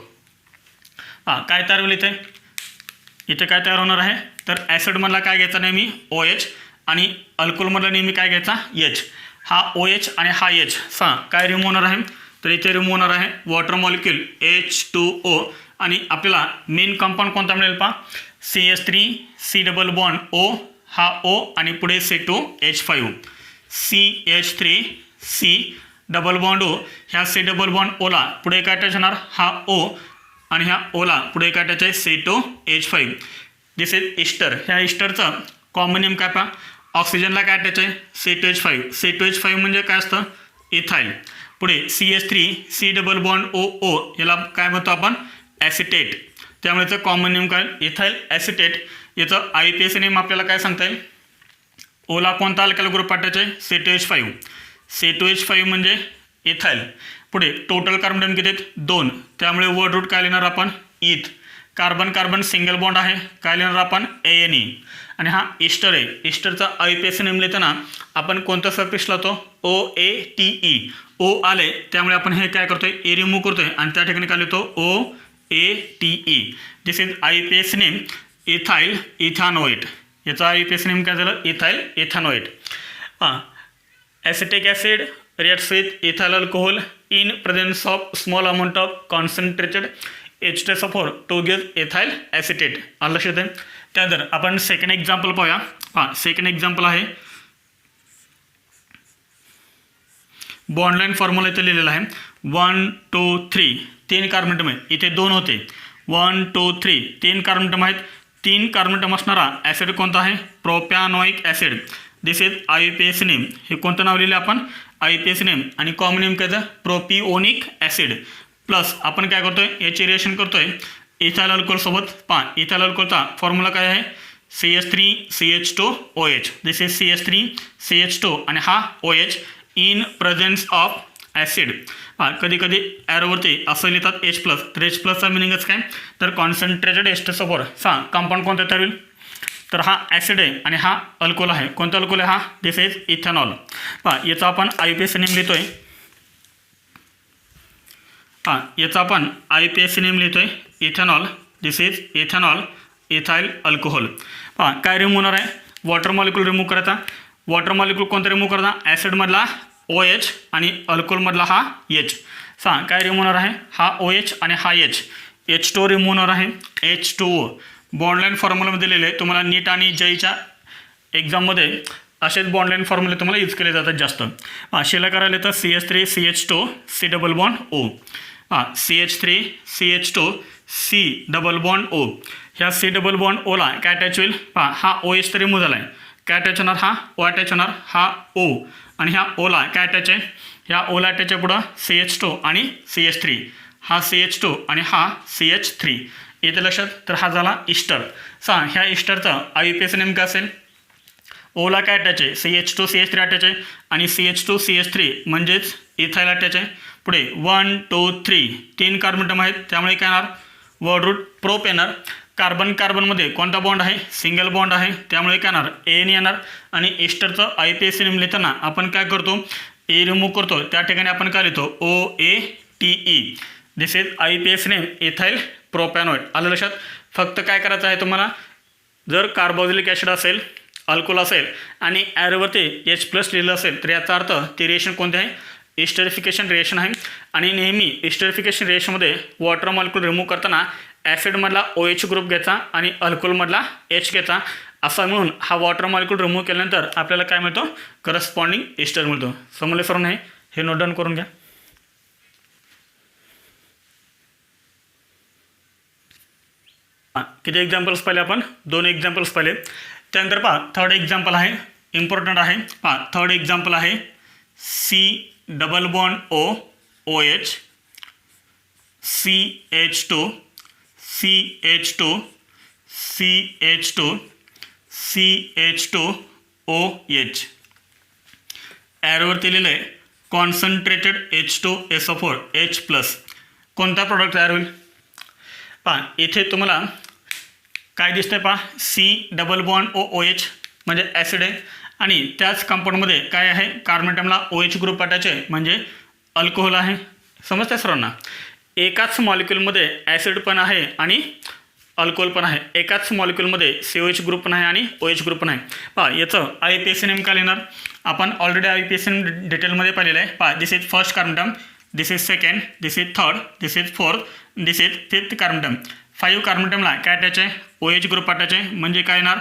Speaker 1: पहा काय तयार होईल इथे काय तयार होणार आहे तर ॲसिडमधला काय घ्यायचा नेहमी OH आणि अल्कोहोलमधला नेहमी काय घ्यायचा H हा OH आणि हा H काय रिमूव्ह होणार आहे तर इथे रिमूव्ह होणार आहे वॉटर मॉलिक्यूल H2O आणि आपल्याला मेन कंपाऊंड कोणता मिळेल पहा CH3 C double bond O हा O आणि पुढे C2H5 CH3 C double bond O ह्या C डबल बॉन्ड ओला पुढे काय अटॅच होणार हा O आणि ह्या ओला पुढे काय अटॅच आहे C2H5 दिस इज इस्टर ह्या इस्टरचं कॉमन नेम काय पहा ऑक्सिजनला काय अटॅच आहे C2H5 C2H5 म्हणजे काय असतं इथाईल पुढे CH3 C double bond O याला काय म्हणतो आपण ॲसिटेट त्यामुळे याचं कॉमन नेम काय इथाईल ॲसिटेट याचं IUPAC नेम आपल्याला काय सांगता येईल ओला कोणता अल्काइल ग्रुप अटॅच आहे C2H5 C2H5 म्हणजे इथाईल पुढे टोटल कार्बन डेम किती आहेत 2 त्यामुळे वर्ड रूट काय लिहिणार आपण इथ कार्बन कार्बन सिंगल बॉन्ड आहे काय लिहिणार आपण ANE आणि हा इस्टर आहे इस्टरचा IUPAC नेम लिहिताना आपण कोणता सफिक्स लावतो OATE O आले त्यामुळे आपण हे काय करतोय ए रिमूव्ह करतोय आणि त्या ठिकाणी काय लिहितो OATE this is IUPAC name ethyl ethanoate याचा IUPAC नेम काय झालं ethyl ethanoate acetic acid reacts with ethyl alcohol in presence of small amount of concentrated H2SO4 to give ethyl acetate आलं लक्षात आहे त्यानंतर आपण सेकंड एक्झाम्पल पाहूया हां सेकंड एक्झाम्पल आहे बॉन्डलाईन फॉर्म्युला इथे लिहिलेला आहे 1 2 3 3 कार्बन टर्म आहे इथे 2 होते 1 2 3 3 कार्बन टर्म आहेत 3 कार्बन टर्म असणारा ॲसिड कोणता आहे propanoic acid this is IUPAC name हे कोणतं नाव लिहिलं आपण IUPAC नेम आणि कॉमन नेम काय प्रोपिओनिक ॲसिड प्लस आपण काय करतोय याचे रिएक्शन करतोय इथाइल अल्कोहोल सोबत पहा इथाइल अल्कोहोलचा फॉर्म्युला काय आहे CH3 CH2OH this is CH3 CH2 आणि हा OH in presence of acid पहा कधी कधी ॲरोवरती असं लिहितात H+ तर H+चा मिनिंगच काय तर कॉन्सन्ट्रेटेड H2SO4 कंपाऊंड कोणतं तयार होईल तर हा ॲसिड आहे आणि हा अल्कोहोल आहे कोणता अल्कोहोल आहे हा दिस इज इथेनॉल पहा याचा आपण IUPAC नेम लिहितोय हां याचा आपण IUPAC नेम लिहितोय ethanol this is ethanol ethyl alcohol पहा काय रिमूव्ह होणार आहे वॉटर मॉलिक्यूल रिमूव्ह करायचा वॉटर मॉलिक्यूल कोणता रिमूव्ह करायचा ॲसिडमधला OH आणि अल्कोहोलमधला हा H काय रिमूव्ह होणार आहे हा OH आणि हा H2O रिमूव्ह होणार आहे H2O बॉन्डलाईन फॉर्म्युलामध्ये लिहिले तुम्हाला नीट आणि JEEच्या एक्झाममध्ये असेच बॉन्डलाईन फॉर्म्युले तुम्हाला यूज केले जातात जास्त शिला करायला तर CH3 CH2 C double bond O CH3 CH2 C double bond O ह्या C डबल बॉन्ड ओला काय अटॅच होईल पहा हा OH तर रिमूव्ह झाला आहे काय अटॅच होणार हा O अटॅच होणार हा O आणि ह्या ओला काय अटॅच आहे ह्या ओला अटॅच आहे पुढं CH2 आणि CH3 हा CH2 आणि हा CH3 इथे लक्षात तर हा झाला इस्टर ह्या इस्टरचा IUPAC नेम काय असेल ओला काय अटॅच आहे CH2 CH3 अटॅच आहे आणि CH2 CH3 म्हणजेच इथाइल अटॅच आहे पुढे 1 2 3 3 कार्बन टर्म आहेत त्यामुळे काय येणार वर्ड रूट प्रोप येणार कार्बन कार्बनमध्ये कोणता बॉन्ड आहे सिंगल बॉन्ड आहे त्यामुळे काय येणार AN येणार आणि इस्टरचं IUPAC नेम लिहिताना आपण काय करतो ए रिमूव्ह करतो त्या ठिकाणी आपण काय लिहितो OATE this is IUPAC name ethyl propanoid आलं लक्षात फक्त काय करायचं आहे तुम्हाला जर कार्बोक्सिलिक ॲसिड असेल अल्कोहोल असेल आणि ॲरोवरती H+ लिहिलं असेल तर याचा अर्थ ते रिएक्शन कोणते आहे इस्टरिफिकेशन रिएक्शन आहे आणि नेहमी इस्टरिफिकेशन रिएक्शनमध्ये वॉटर मॉलिक्यूल रिमूव्ह करताना ॲसिडमधला OH ग्रुप घ्यायचा आणि अल्कोहोलमधला H घ्यायचा असा म्हणून हा वॉटर मॉलिक्यूल रिमूव्ह केल्यानंतर आपल्याला काय मिळतो करस्पॉन्डिंग इस्टर मिळतो समजले सर नाही हे नोट डाऊन करून घ्या किती एक्झाम्पल्स पाहिले आपण 2 एक्झाम्पल्स पाहिले त्यानंतर पहा थर्ड एक्झाम्पल आहे इम्पॉर्टंट आहे पहा थर्ड एक्झाम्पल आहे C double bond O OH CH2 CH2 CH2 CH2 OH ॲरोवरती लिहिलं आहे कॉन्सन्ट्रेटेड H2SO4 H+ कोणता प्रॉडक्ट तयार होईल पहा इथे तुम्हाला काय दिसतंय पहा C++OH म्हणजे ॲसिड आहे आणि त्याच कंपाऊंडमध्ये काय आहे कार्बन ॲटमला OH ग्रुप अटॅच आहे म्हणजे अल्कोहोल आहे. समजतंय सर्वांना. एकाच मॉलिक्युलमध्ये ॲसिड पण आहे आणि अल्कोहोल पण आहे. एकाच मॉलिक्युलमध्ये COH ग्रुप पण आहे आणि OH ग्रुप पण आहे. पहा याचं IUPAC नेम काय लिहिणार आपण ऑलरेडी IUPAC नेम डिटेलमध्ये पाहिलेलं आहे. पहा this is first carbon term, this is second, this is third, this is fourth, this is fifth carbon term. 5 carbon टर्मला काय अटॅच आहे OH ग्रुप अटॅच आहे म्हणजे काय येणार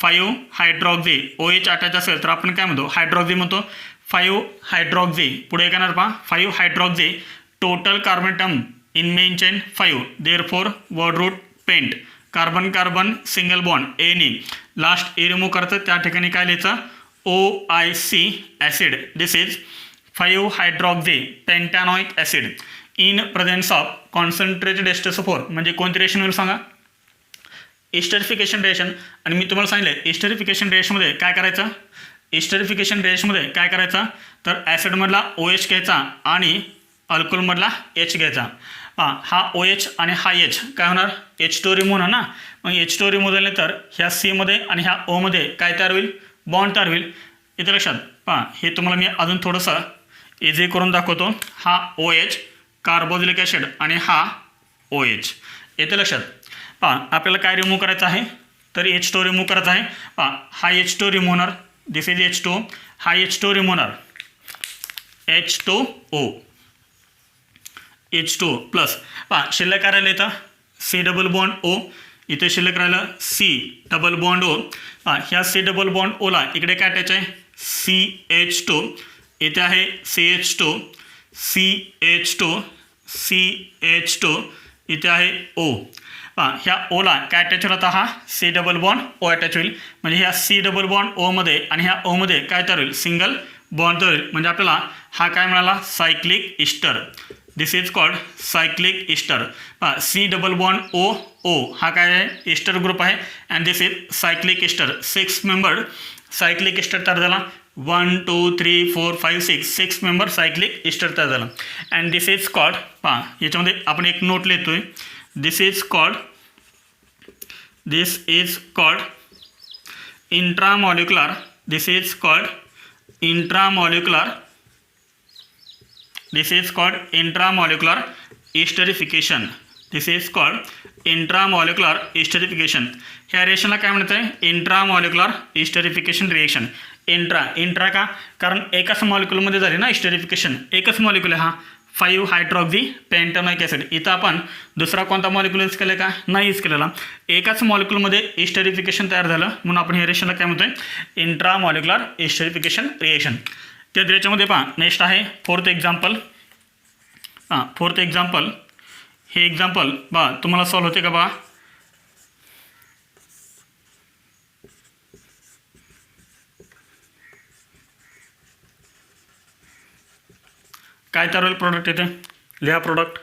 Speaker 1: 5 हायड्रॉक्झी. OH अटॅच असेल तर आपण काय म्हणतो हायड्रॉक्झी म्हणतो. 5 हायड्रॉक्झी पुढे काय येणार पहा 5 hydroxy. Total carbon term in main chain 5. Therefore word root pent. Carbon carbon single bond ane. Last E remove करतं त्या ठिकाणी काय लिहायचं OIC acid. This is 5 hydroxy pentanoic acid in presence of concentrated H2SO4 म्हणजे कोणती reaction होईल सांगा esterification reaction. आणि मी तुम्हाला सांगितलं एस्टरिफिकेशन रिएक्शनमध्ये काय करायचं एस्टरिफिकेशन रिएक्शनमध्ये काय करायचं तर ॲसिडमधला OH घ्यायचा आणि अल्कोहोलमधला H घ्यायचा. हा OH आणि हा H काय होणार H2 रिमूव्ह होणार ना. मग H2 रिमूव्ह झाल्यानंतर ह्या Cमध्ये आणि ह्या Oमध्ये काय तयार होईल बॉन्ड तयार होईल. इथे लक्षात पहा हे तुम्हाला मी अजून थोडंसं इझी करून दाखवतो. हा OH कार्बोक्सिलिक ॲसिड आणि हा OH. येते लक्षात. पहा आपल्याला काय रिमूव्ह करायचं आहे तर H2 रिमूव्ह करायचा आहे. पहा हा H2 रिमूव्ह होणार. दिस इज H2. हा H2 रिमूव्ह होणार H2O. H2 प्लस पहा शिल्लक काय राहिलं इथं C++O. इथे शिल्लक राहिलं C++O. ह्या C++Oला इकडे काय अटॅच आहे CH2. इथे आहे CH2 CH2 CH2. इथे आहे O. ह्या ओला काय अटॅच होता हा C++O अटॅच होईल म्हणजे ह्या C++Oमध्ये आणि ह्या ओमध्ये काय तयार होईल सिंगल बॉन्ड तयार होईल म्हणजे आपल्याला हा काय मिळाला cyclic ester. This is called cyclic ester. C++O हा काय आहे इस्टर ग्रुप आहे and this is cyclic ester. 6 membered cyclic ester तयार झाला. 1 2 3 4 5 6 मेंबर सायक्लिक इस्टर तयार झाला. अँड दिस इज कॉल्ड पहा याच्यामध्ये आपण एक नोट लिहितोय. This is called intramolecular. This is called intramolecular. This is called intramolecular esterification. This is called intramolecular esterification. ह्या रिएक्शनला काय म्हणत आहे इंट्रामॉलिक्युलर एस्टरिफिकेशन रिएक्शन. इंट्रा का कारण एकाच मॉलिक्युलमध्ये झाली ना एस्टरिफिकेशन. एकच मॉलिक्युल आहे हा 5 हायड्रॉक्झी पेंटॅनॉइक ॲसिड. इथं आपण दुसरा कोणता मॉलिक्युल यूज केला का नाही यूज केलेला. एकाच मॉलिक्युलमध्ये एस्टरिफिकेशन तयार झालं म्हणून आपण ह्या रिएक्शनला काय म्हणतोय इंट्रामॉलिक्युलर एस्टरिफिकेशन रिएक्शन. त्या याच्यामध्ये पहा नेक्स्ट आहे फोर्थ एक्झाम्पल. फोर्थ एक्झाम्पल हे एक्झाम्पल बा तुम्हाला सॉल्व्ह होते का बा काय तयार होईल प्रोडक्ट इथे लिहा प्रोडक्ट.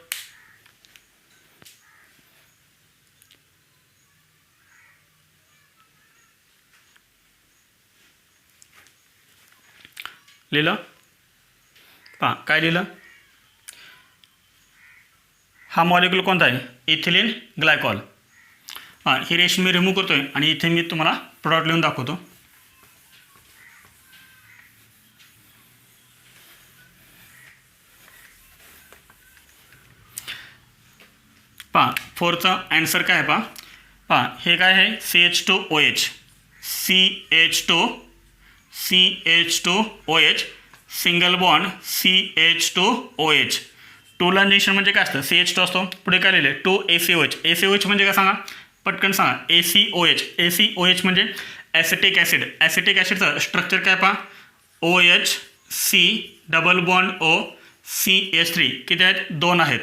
Speaker 1: लिहिलं पहा काय लिहिलं हा मॉलिक्यूल कोणता आहे इथिलीन ग्लायकॉल. ही रिएक्शन मी रिमूव्ह करतोय आणि इथे मी तुम्हाला प्रोडक्ट लिहून दाखवतो. पहा फोरचा आन्सर काय आहे पहा हे काय आहे CH2OH CH2OH single bond CH2OH. 2 ला निशन म्हणजे काय असतं CH2 असतो. पुढे काय लिहिले 2 ACOH. ACOH म्हणजे काय सांगा पटकन सांगा ACOH म्हणजे ॲसिटिक ॲसिड. ॲसिटिक ॲसिडचं स्ट्रक्चर काय पहा OH C++O CH3 किती आहेत 2 आहेत.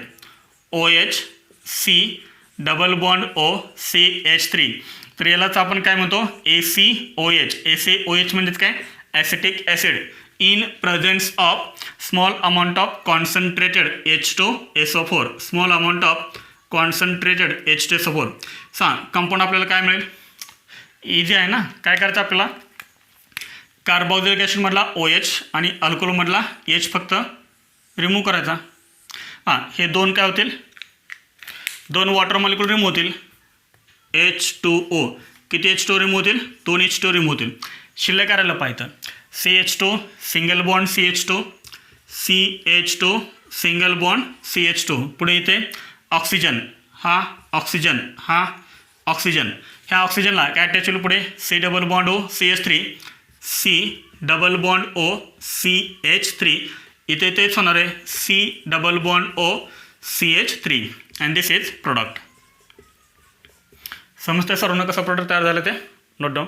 Speaker 1: OH C++O CH3. तर यालाच आपण काय म्हणतो ACOH. ACOH म्हणजेच काय acetic acid in presence of small amount of concentrated H2SO4. Small amount of concentrated H2SO4. सांग कंपाऊंड आपल्याला काय मिळेल इझी आहे ना. काय करायचं आपल्याला कार्बोक्सिलिक ॲसिडमधला OH आणि अल्कोहोलमधला H फक्त रिमूव्ह करायचा. हे दोन काय होतील 2 वॉटर मॉलिक्यूल रिमूव्ह होतील. H2O किती H2O रिमूव्ह होतील 2 H2O रिमूव्ह होतील. शिल्लक करायला पाहिजे CH2 single bond CH2 CH2 single bond CH2 पुढे इथे ऑक्सिजन हा ऑक्सिजन हा ऑक्सिजन ह्या ऑक्सिजनला काय अटॅच होईल पुढे C double bond O CH3 C double bond O CH3 इथे तेच होणार आहे C double bond O CH3 and this is product. समजते सर्वांना कसं प्रोडक्ट तयार झालं ते नोट डाऊन.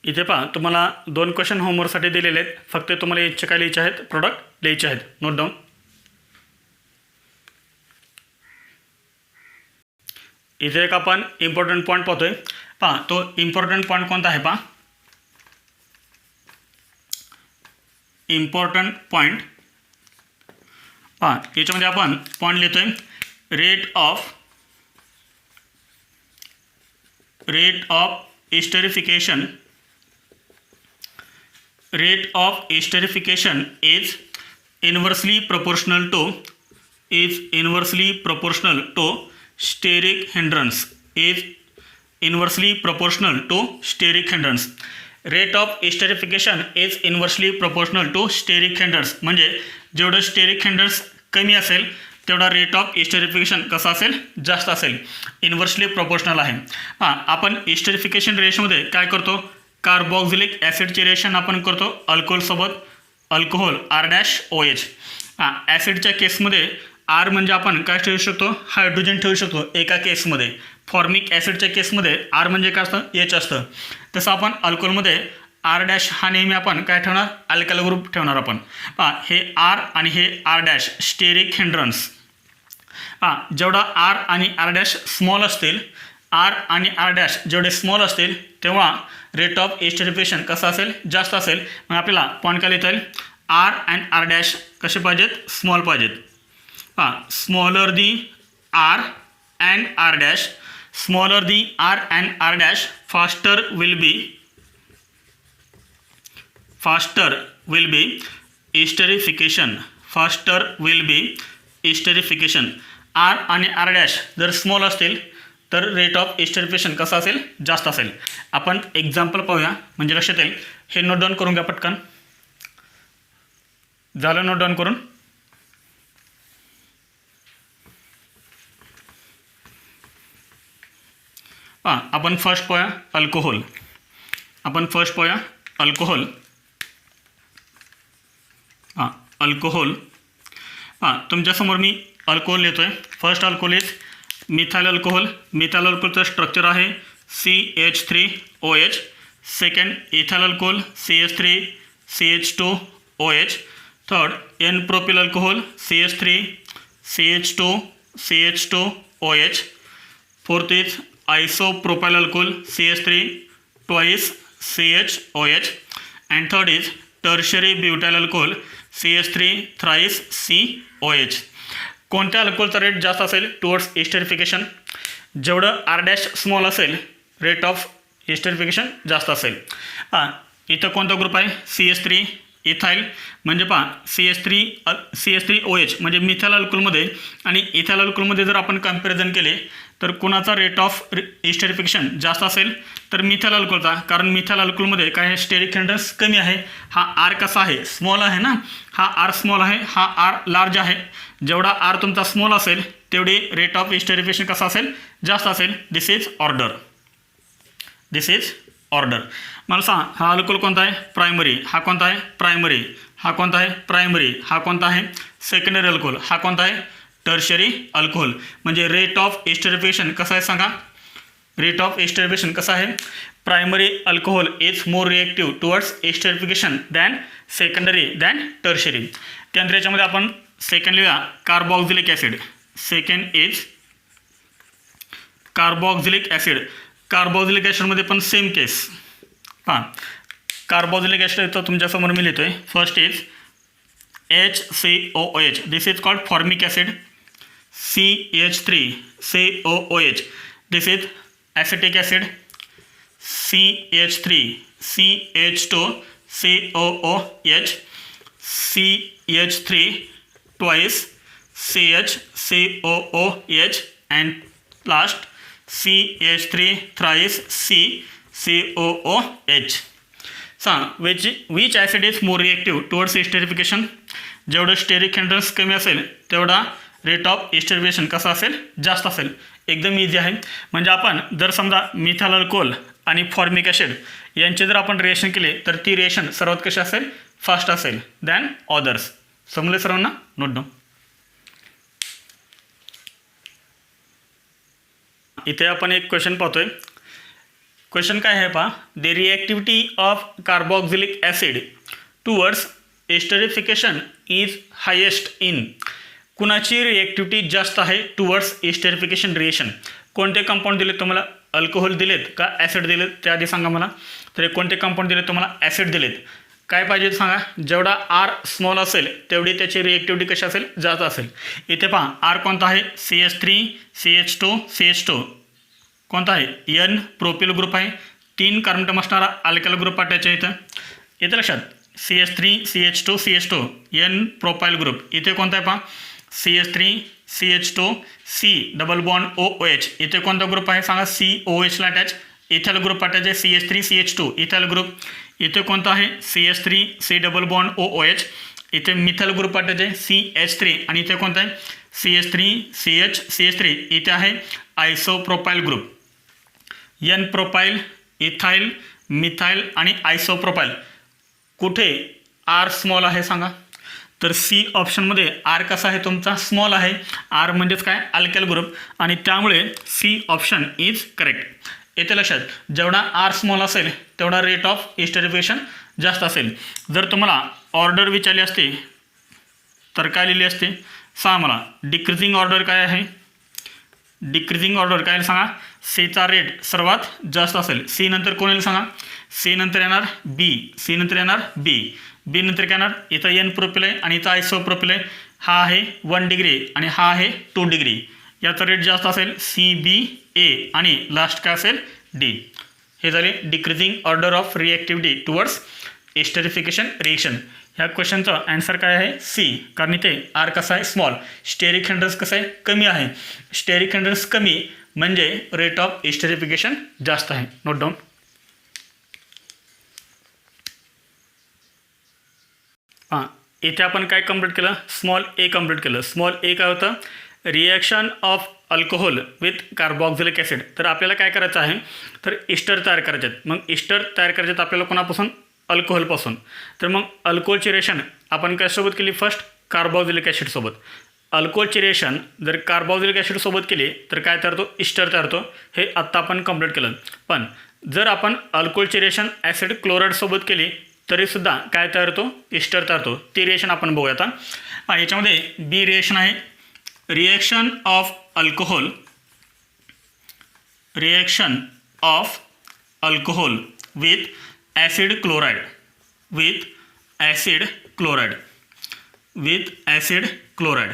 Speaker 1: इथे पहा तुम्हाला 2 क्वेश्चन होमवर्कसाठी दिलेले आहेत. फक्त तुम्हाला इच्छा काय लिहायचे आहेत प्रोडक्ट लिहायचे आहेत. Note down. इथे एक आपण इम्पॉर्टंट पॉईंट पाहतोय. पहा तो इम्पॉर्टंट पॉईंट कोणता आहे पहा. इम्पॉर्टंट पॉईंट पहा याच्यामध्ये आपण पॉईंट लिहितोय rate of esterification is inversely proportional to steric hindrance. Rate of esterification is inversely proportional to steric hindrance. म्हणजे जेवढं स्टेरिक हिंड्रन्स कमी असेल तेवढा रेट ऑफ एस्टरिफिकेशन कसा असेल जास्त असेल. इन्व्हर्सली प्रोपोर्शनल आहे. हां आपण एस्टरिफिकेशन रेशोमध्ये काय करतो कार्बोक्सिलिक ॲसिडचे रिएक्शन आपण करतो अल्कोहोलसोबत अल्कोहोल R-OH. हां ॲसिडच्या केसमध्ये R म्हणजे आपण काय ठेवू शकतो हायड्रोजन ठेवू शकतो एका केसमध्ये. फॉर्मिक ॲसिडच्या केसमध्ये R म्हणजे काय असतं H असतं. तसं आपण अल्कोहोलमध्ये R- हा नेहमी आपण काय ठेवणार अल्काइल ग्रुप ठेवणार आपण. हां हे R आणि हे R- स्टेरिक हिंड्रन्स. हां जेवढा R आणि R- स्मॉल असतील R आणि R- जेवढे स्मॉल असतील तेव्हा रेट ऑफ एस्टरिफिकेशन कसं असेल जास्त असेल. मग आपल्याला पॉईंट काय लिहिता येईल R अँड R- कसे पाहिजेत स्मॉल पाहिजेत. हां smaller the R and R- smaller the R and R- faster will be esterification. R आणि R- जर स्मॉल असतील तर रेट ऑफ एस्टरिफिकेशन कसं असेल जास्त असेल. आपण एक्झाम्पल पाहूया म्हणजे लक्षात येईल. हे नोट डाऊन करून घ्या पटकन. झालं नोट डाऊन करून. हां आपण फर्स्ट पाहूया अल्कोहोल. अल्कोहोल. हां तुमच्यासमोर मी अल्कोहोल लिहितो आहे. First alcohol is methyl alcohol. Methyl अल्कोहोलचं स्ट्रक्चर आहे CH3OH. Second ethyl alcohol CH3CH2OH. Third N propyl alcohol CH3CH2OH. Fourth is isopropyl alcohol CH3 twice CHOH. and third is tertiary butyl alcohol CH3 thrice COH. कोणत्या अल्कोहोलचा rate जास्त असेल towards esterification. जेवढं R- small असेल rate of esterification जास्त असेल. हां इथं कोणता ग्रुप आहे CH3 इथाइल म्हणजे पहा CH3OH म्हणजे मिथाइल अल्कोहोलमध्ये आणि इथाइल अल्कोहोलमध्ये जर आपण कम्पॅरिझन केले तर कोणाचा रेट ऑफ एस्टरिफिकेशन जास्त असेल तर मिथाइल अल्कोहोलचा. कारण मिथाइल अल्कोहोलमध्ये काय आहे स्टेरिक हिंड्रन्स कमी आहे. हा R कसा आहे स्मॉल आहे ना. हा R स्मॉल आहे हा R लार्ज आहे. जेवढा R तुमचा स्मॉल असेल तेवढी रेट ऑफ एस्टरिफिकेशन कसा असेल जास्त असेल. दिस इज ऑर्डर. मला सांग हा अल्कोहोल कोणता आहे प्रायमरी. हा कोणता आहे प्रायमरी. हा कोणता आहे प्रायमरी. हा कोणता आहे सेकंडरी अल्कोहोल. हा कोणता आहे टर्शरी अल्कोहोल. म्हणजे रेट ऑफ एस्टरिफिकेशन कसं आहे सांगा. रेट ऑफ एस्टरिफिकेशन कसं आहे primary alcohol is more reactive towards esterification than secondary than tertiary. त्यानंतर याच्यामध्ये आपण सेकंड लिहूया carboxylic acid. Second is carboxylic acid. Carboxylic ॲसिडमध्ये पण सेम केस. हां कार्बोक्सिलिक ॲसिड तर तुमच्यासमोर मी लिहितो आहे. First is HCOOH. This is called formic acid. CH3COOH. This is acetic acid. CH3CH2COOH. CH3 twice CH COOH and last CH3 thrice COOH. सांग which acid is more reactive towards esterification. जेवढं steric hindrance कमी असेल तेवढा rate of esterification कसा असेल जास्त असेल. एकदम इझी आहे. म्हणजे आपण जर समजा मिथाइल अल्कोहोल आणि फॉर्मिक ॲसिड यांचे जर आपण रिएक्शन केले तर ती रिएक्शन सर्वात कशी असेल फास्ट असेल दॅन अदर्स. समजले सर्वांना. Note down. इथे आपण एक क्वेश्चन पाहतोय. क्वेश्चन काय आहे पहा. The reactivity of carboxylic acid towards esterification is highest in. कुणाची रिएक्टिव्हिटी जास्त आहे टुवर्ड्स एस्टरिफिकेशन रिएक्शन. कोणते कंपाऊंड दिलेत तुम्हाला. अल्कोहोल दिलेत का ॲसिड दिलेत ते आधी सांगा मला. तर कोणते कंपाऊंड दिलेत तुम्हाला. ॲसिड दिलेत. काय पाहिजे सांगा. जेवढा आर स्मॉल असेल तेवढी त्याची रिएक्टिव्हिटी कशी असेल जास्त असेल. इथे पहा आर कोणता आहे CH3 CH2 CH2 कोणता आहे N प्रोपिल ग्रुप आहे. 3 कार्बन असणारा अल्काइल ग्रुप आहे त्याच्या इथं. येतं लक्षात. CH3 CH2 CH2 N propyl group. इथे कोणता आहे पहा CH3 CH2 C double bond OH. इथे कोणता ग्रुप आहे सांगा. COH ला अटॅच. इथाइल ग्रुप अटॅच आहे CH3 CH2 इथाइल ग्रुप. इथे कोणता आहे CH3 C double bond OH. इथे मिथाइल ग्रुप अटॅच आहे CH3 आणि इथे कोणता आहे CH3 CH3. इथे आहे isopropyl group. N propyl ethyl methyl आणि आयसोप्रोपाइल. कुठे आर स्मॉल आहे सांगा. तर सी ऑप्शनमध्ये आर कसा आहे तुमचा स्मॉल आहे. आर म्हणजेच काय अल्काइल ग्रुप आणि त्यामुळे सी ऑप्शन इज करेक्ट. येथे लक्षात. जेवढा आर स्मॉल असेल तेवढा रेट ऑफ एस्टरिफिकेशन जास्त असेल. जर तुम्हाला ऑर्डर विचारली असते तर काय लिहिली असते सांगा मला. डिक्रीजिंग ऑर्डर काय आहे. डिक्रीजिंग ऑर्डर काय सांगा. सीचा रेट सर्वात जास्त असेल. सी नंतर कोण येईल सांगा. सी नंतर येणार बी. सी नंतर येणार बी. बी नंतर काय येणार. इथं N प्रोपिल आहे आणि इथं आयसोप्रोपिल आहे. हा आहे 1 डिग्री आणि हा आहे 2 डिग्री. याचा रेट जास्त असेल CBA आणि लास्ट काय असेल D. हे झाले decreasing order of reactivity towards esterification reaction. ह्या क्वेश्चनचा आन्सर काय आहे सी. कारण इथे आर कसा आहे स्मॉल. स्टेरिक हिंड्रन्स कसं आहे कमी आहे. स्टेरिक हिंड्रन्स कमी म्हणजे रेट ऑफ एस्टरिफिकेशन जास्त आहे. Note down. हां इथे आपण काय कंप्लीट केलं स्मॉल ए कंप्लीट केलं. स्मॉल ए काय होतं reaction of alcohol with carboxylic acid. तर आपल्याला काय करायचं आहे तर इस्टर तयार करायचे आहेत. मग इस्टर तयार करायचे आहेत आपल्याला कोणापासून अल्कोहोलपासून. तर मग अल्कोहोलची रिएक्शन आपण कशासोबत केली फर्स्ट कार्बोक्सिलिक ॲसिडसोबत. अल्कोहोलची रिएक्शन जर कार्बोक्सिलिक ॲसिडसोबत केली तर काय तयार होतो इस्टर तयार होतो. हे आत्ता आपण कंप्लीट केलं. पण जर आपण अल्कोहोलची रिएक्शन ॲसिड क्लोराईडसोबत केली तरीसुद्धा काय तयार होतो इस्टर तयार होतो. ती रिएक्शन आपण बघूया आता. याच्यामध्ये बी रिएक्शन आहे. Reaction of alcohol. Reaction of alcohol with acid chloride. With acid chloride. With acid chloride.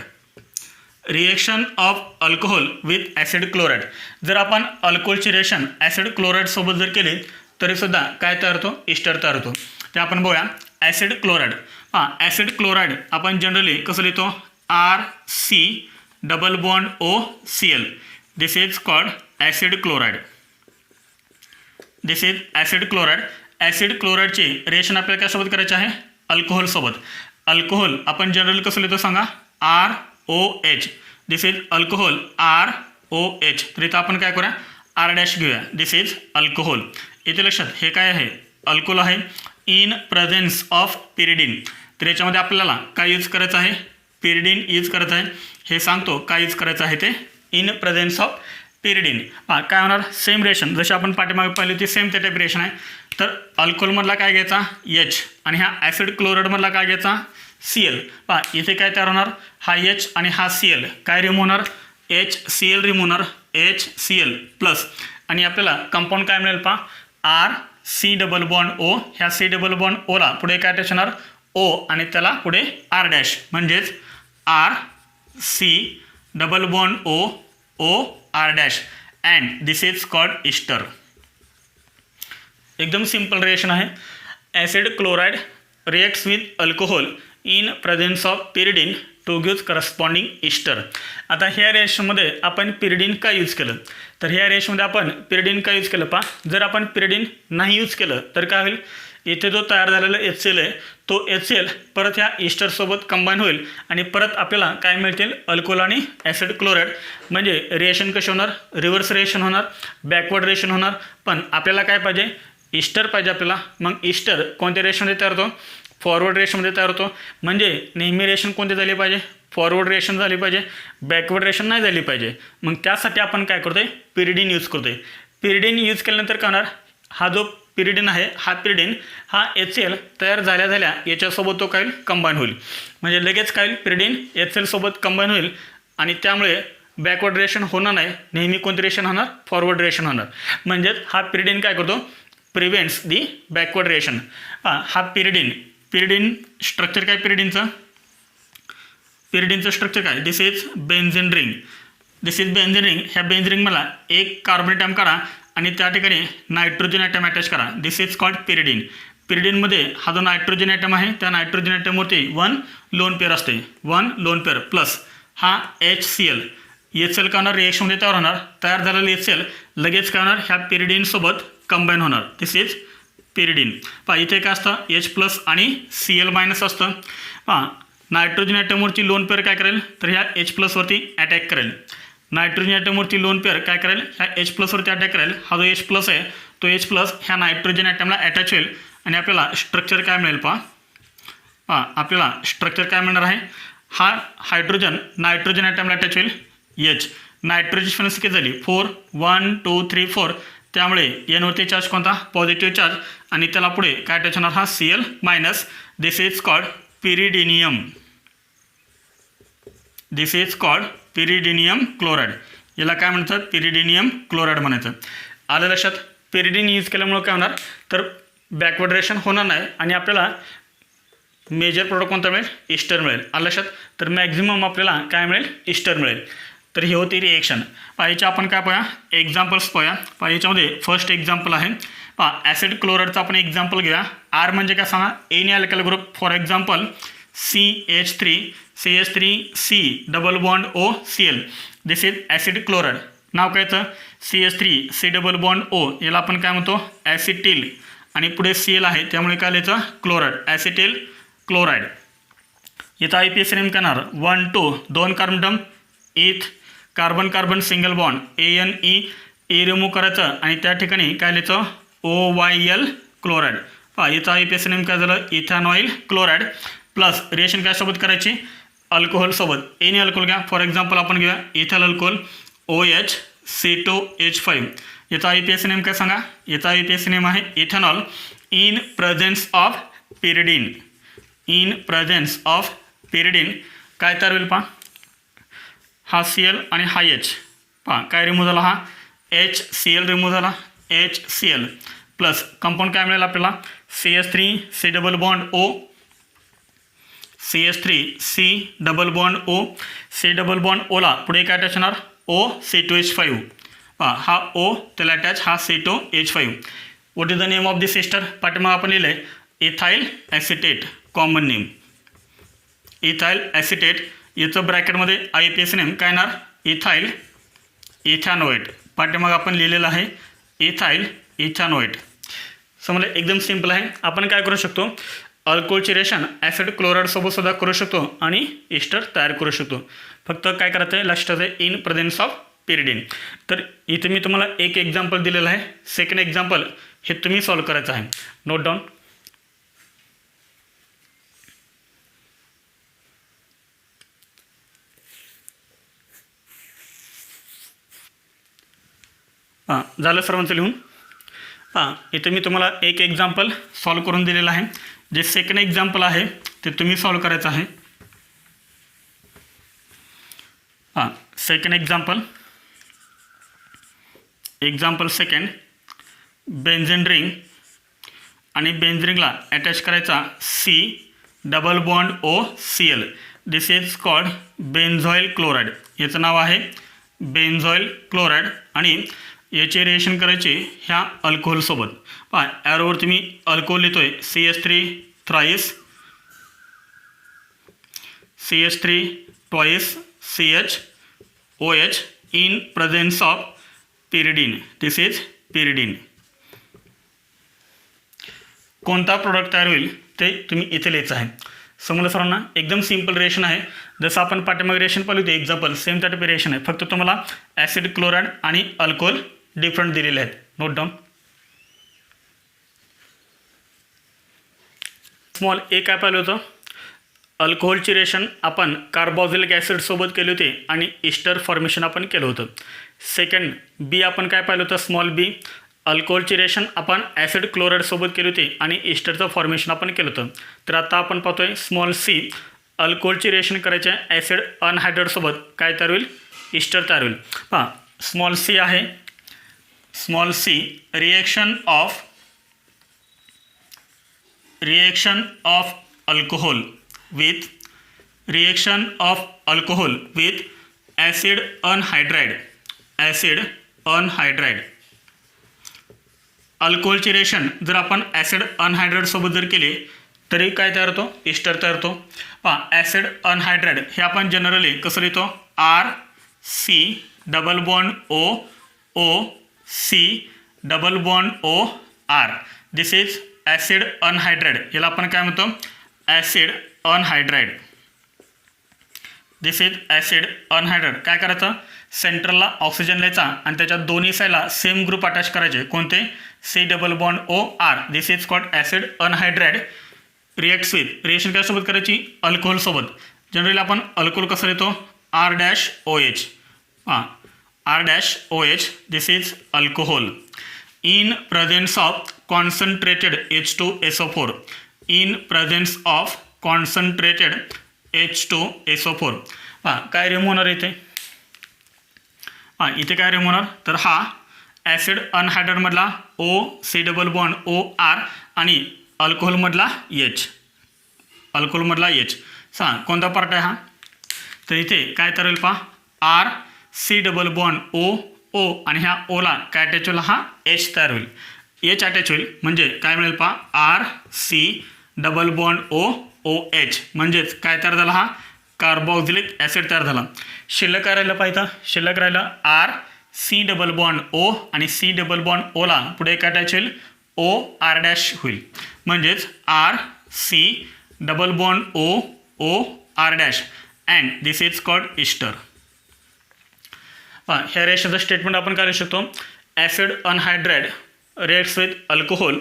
Speaker 1: Reaction of alcohol with acid chloride. जर आपण अल्कोहोलची रिएक्शन ॲसिड क्लोराईडसोबत जर केली तरीसुद्धा काय तयार होतो इस्टर तयार होतो. ते आपण बघूया. Acid chloride. ॲसिड क्लोराइड आपण जनरली कसं लिहितो RC double bond OCl. This is called acid chloride. This is acid chloride. Acid क्लोराइडची रिएक्शन आपल्याला कशासोबत करायची आहे अल्कोहोलसोबत. अल्कोहोल आपण जनरली कसं लिहितो सांगा ROH. This is alcohol ROH. तर इथं आपण काय करूया R' घेऊया. दिस इज अल्कोहोल. इथे लक्षात हे काय आहे अल्कोहोल आहे इन प्रेझेन्स ऑफ पिरिडीन. तर याच्यामध्ये आपल्याला काय यूज करायचं आहे पिरिडीन यूज करायचं आहे. हे सांगतो काय यूज करायचं आहे ते इन प्रेझेन्स ऑफ पिरिडीन. काय होणार सेम रिएक्शन जशी आपण पाठीमागे पाहिली होती सेम त्या टाईप रिएक्शन आहे. तर अल्कोहोलमधला काय घ्यायचा H आणि ह्या ॲसिड क्लोराईडमधला काय घ्यायचा Cl. इथे काय तयार होणार हा H आणि हा Cl काय रिमूव्ह होणार HCl रिमूव्ह होणार HCl प्लस आणि आपल्याला कंपाऊंड काय मिळेल RC डबल बॉन्ड O. ह्या C डबल बॉन्ड ओला पुढे काय अटॅच होणार O आणि त्याला पुढे R' म्हणजेच RC double bond O R' and this is called ester. एकदम सिंपल रिएक्शन आहे. Acid chloride reacts with alcohol in presence of pyridine to gives corresponding ester. आता ह्या रिएक्शनमध्ये आपण पिरिडीन का यूज केलं, तर ह्या रिएक्शनमध्ये आपण पिरिडीन का यूज केलं पहा. जर आपण पिरिडीन नाही यूज केलं तर काय होईल, इथे जो तयार झालेला HCl आहे तो HCl परत ह्या इस्टरसोबत कंबाईन होईल आणि परत आपल्याला काय मिळतील, अल्कोहोल आणि ॲसिड क्लोराईड. म्हणजे रिएक्शन कसे होणार, रिव्हर्स रिएक्शन होणार, बॅकवर्ड रिएक्शन होणार. पण आपल्याला काय पाहिजे, इस्टर पाहिजे आपल्याला. मग इस्टर कोणत्या रिएक्शनमध्ये तयार होतो, फॉरवर्ड रिएक्शनमध्ये तयार होतो. म्हणजे नेहमी रिएक्शन कोणती झाली पाहिजे, फॉरवर्ड रिएक्शन झाली पाहिजे, बॅकवर्ड रिएक्शन नाही झाली पाहिजे. मग त्यासाठी आपण काय करतोय, पिरिडीन यूज करतोय. पिरिडीन यूज केल्यानंतर काय होणार, हा जो पिरिडीन आहे हा पिरिडीन हा HCl तयार झाल्या याच्यासोबत तो काय होईल, कंबाईन होईल. म्हणजे लगेच काय होईल, पिरिडीन HCl सोबत कंबाईन होईल आणि त्यामुळे बॅकवर्ड रिएक्शन होणार नाही. नेहमी कोणती रिएक्शन होणार, फॉरवर्ड रिएक्शन होणार. म्हणजेच हा पिरिडीन काय करतो, प्रिव्हेंट्स दी बॅकवर्ड रिएक्शन. हा पिरिडीन स्ट्रक्चर काय, पिरिडीनचं स्ट्रक्चर काय, दिस इज बेन्झीन रिंग. ह्या बेन्झीन रिंग मला एक कार्बन ॲटम करा आणि त्या ठिकाणी नायट्रोजन ॲटम अटॅच करा. दिस इज कॉल्ड पिरिडीन. पिरिडीनमध्ये हा जो नायट्रोजन ॲटम आहे त्या नायट्रोजन ॲटमवरती 1 लोन पेअर असते, 1 लोन पेअर प्लस हा HCl. HCl का होणार, रिएक्शनमध्ये तयार झालेलं HCl लगेच काय होणार, ह्या पिरिडीनसोबत कंबाईन होणार. दिस इज पिरिडीन. पहा इथे काय असतं, H+ आणि Cl- असतं. पहा नायट्रोजन ॲटमवरची लोन पेअर काय करेल, तर ह्या H+ वरती अटॅक करेल. नायट्रोजन ॲटमवरती लोन पेअर काय करेल, ह्या H+ वरती अटॅक करेल. हा जो H+ आहे तो H+ ह्या नायट्रोजन ॲटमला अटॅच होईल आणि आपल्याला स्ट्रक्चर काय मिळेल पहा. आपल्याला स्ट्रक्चर काय मिळणार आहे, हा हायड्रोजन नायट्रोजन ॲटमला अटॅच होईल H. नायट्रोजन फ्रेंड्स किती झाली, 4, 1 2 3 4. त्यामुळे Nवरती चार्ज कोणता, पॉझिटिव्ह चार्ज आणि त्याला पुढे काय अटॅच होणार, हा Cl-. This is called pyridinium. This is called pyridinium chloride. याला काय म्हणतात, पिरिडिनियम क्लोराईड म्हणायचं. आलं लक्षात. पिरिडीन यूज केल्यामुळं काय होणार, तर बॅकवर्ड रिएक्शन होणार नाही आणि आपल्याला मेजर प्रोडक्ट कोणता मिळेल, इस्टर मिळेल. आलं लक्षात. तर मॅक्झिमम आपल्याला काय मिळेल, इस्टर मिळेल. तर ही होती रिएक्शन. याच्या आपण काय पाहूया, एक्झाम्पल्स पाहूया. याच्यामध्ये फर्स्ट एक्झाम्पल आहे ॲसिड क्लोराईडचा आपण एक्झाम्पल घेऊया. आर म्हणजे काय सांगा, any alkyl group. For example CH3C double bond OCl. This is acid chloride. नाव काय तर CH3C डबल बॉन्ड O. याला आपण काय म्हणतो, ॲसिटिल आणि पुढे Cl आहे त्यामुळे काय लिहायचं, क्लोराईड, ॲसिटिल क्लोराईड. इथं IPS नेम करणार 1 2 2 कार्बन टर्म इथ carbon single bond ANE remove करायचं आणि त्या ठिकाणी काय लिहायचं, OYl क्लोराईड. इथं IPS नेम काय झालं, इथॅनॉइल क्लोराईड. प्लस रिएक्शन काय सोबत करायची, अल्कोहोल सोबत. एनी अल्कोहोल घ्या. फॉर एक्झाम्पल आपण घेऊया इथाइल अल्कोहोल OHC2H5. याचा IPS नेम काय सांगा, याचा IPS नेम आहे ethanol in presence of pyridine. काय तयार होईल पहा, हा Cl आणि हा H. पहा काय रिमूव्ह झाला, हा HCl रिमूव्ह झाला, HCl प्लस कंपाऊंड काय मिळेल आपल्याला, CH3C double bond O. CH3C double bond O. C double bond Oला पुढे काय अटॅच होणार, OC2H5. हा O त्याला अटॅच, हा C2H5. What is the name of this ester, पाठीमाग आपण लिहिलं आहे ethyl acetate. Common name ethyl acetate. याचं ब्रॅकेटमध्ये IPS नेम काय येणार, इथॅनोएट. पाठीमाग आपण लिहिलेलं आहे इथॅनोएट. समजलं, एकदम सिम्पल आहे. आपण काय करू शकतो, अल्कोहोलची रिएक्शन ॲसिड क्लोराईडसोबत सुद्धा करू शकतो आणि इस्टर तयार करू शकतो. फक्त काय करायचं आहे, लक्षात आहे, इन प्रेझेन्स ऑफ पिरिडीन. तर इथे मी तुम्हाला एक एक्झाम्पल दिलेलं आहे. सेकंड एक्झाम्पल हे तुम्ही सॉल्व करायचं आहे. Note down. झालं सर्वांचं लिहून. इथे मी तुम्हाला एक एक्झाम्पल सॉल्व करून दिलेलं आहे. जे सेकंड एक्झाम्पल आहे ते तुम्ही सॉल्व करायचं आहे. Second example second, benzene ring आणि बेन्झीन रिंगला अटॅच करायचा C double bond OCl. This is called benzoyl chloride. याचं नाव आहे बेन्झॉइल क्लोराईड आणि याचे रिएक्शन करायचे ह्या अल्कोहोलसोबत. ॲरोवरती मी अल्कोहोल लिहितोय CH3 thrice CH3 twice CHOH in presence of pyridine. This is pyridine. कोणता प्रोडक्ट तयार होईल ते तुम्ही इथे लिहायचं आहे. समजलं सर्वांना? एकदम सिंपल रिएक्शन आहे. जसं आपण पाठीमागे रिएक्शन पाहिली होती एक्झाम्पल सेम टाईप रिएक्शन आहे, फक्त तुम्हाला ॲसिड क्लोराईड आणि अल्कोहोल डिफरंट दिलेले आहेत. Note down. स्मॉल ए काय पाहिलं होतं? अल्कोहोलची रिएक्शन आपण कार्बोक्सिलिक ॲसिड सोबत केली होती आणि इस्टर फॉर्मेशन आपण केलं होतं. सेकंड बी आपण काय पाहिलं होतं? स्मॉल बी अल्कोहोलची रिएक्शन आपण ॲसिड क्लोराईड सोबत केली होती आणि इस्टरचं फॉर्मेशन आपण केलं होतं. तर आता आपण पाहतोय स्मॉल सी अल्कोहोलची रिएक्शन करायचे ॲसिड अनहायड्रेट सोबत काय तयार होईल? इस्टर तयार होईल. पहा स्मॉल सी आहे. Small C reaction of alcohol with acid anhydride. अल्कोहोलची रिएक्शन जर आपण ॲसिड अनहायड्रेट सोबत जर केली तरी काय तयार होतो? इस्टर तयार होतो. पहा ॲसिड अनहायड्रेट हे आपण जनरली कसं लिहितो? RC double bond OC double bond OR. This is acid anhydrate. याला आपण काय म्हणतो? Acid anhydride. This is acid anhydrate. काय करायचं? सेंट्रलला ऑक्सिजन लिहायचा आणि त्याच्या दोन्ही साईडला सेम ग्रुप अटॅच करायचे. कोणते? C double bond OR. This is called acid anhydride. Reacts with reaction कशासोबत करायची? अल्कोहोल सोबत. जनरली आपण अल्कोहोल कसं लिहितो? R-OH. R-OH. This is alcohol. In presence of concentrated H2SO4. In presence of concentrated H2SO4. काय remove होणार इथे? इथे काय रिमूव्ह होणार? तर हा ॲसिड अनहायड्रेटमधला OC डबल बॉन्ड OR आणि अल्कोहोलमधला H. सांग कोणता पार्ट आहे हा? तर इथे काय तयार होईल? पहा RC डबल बॉन्ड O आणि ह्या ओला काय अटॅच होईल? हा H तयार होईल. H अटॅच होईल म्हणजे काय मिळेल? पहा RC डबल बॉन्ड OH म्हणजेच काय तयार झाला? हा कार्बोक्सिलिक ॲसिड तयार झाला. शिल्लक काय राहिलं पाहिजे? शिल्लक राहिलं RC डबल बॉन्ड O आणि C डबल बॉन्ड ओला पुढे काय अटॅच होईल? OR' होईल. म्हणजेच RC double bond OR' and this is called ester. ह्या रिएक्शनचं स्टेटमेंट आपण काय लिहू शकतो? Acid anhydrate reacts with alcohol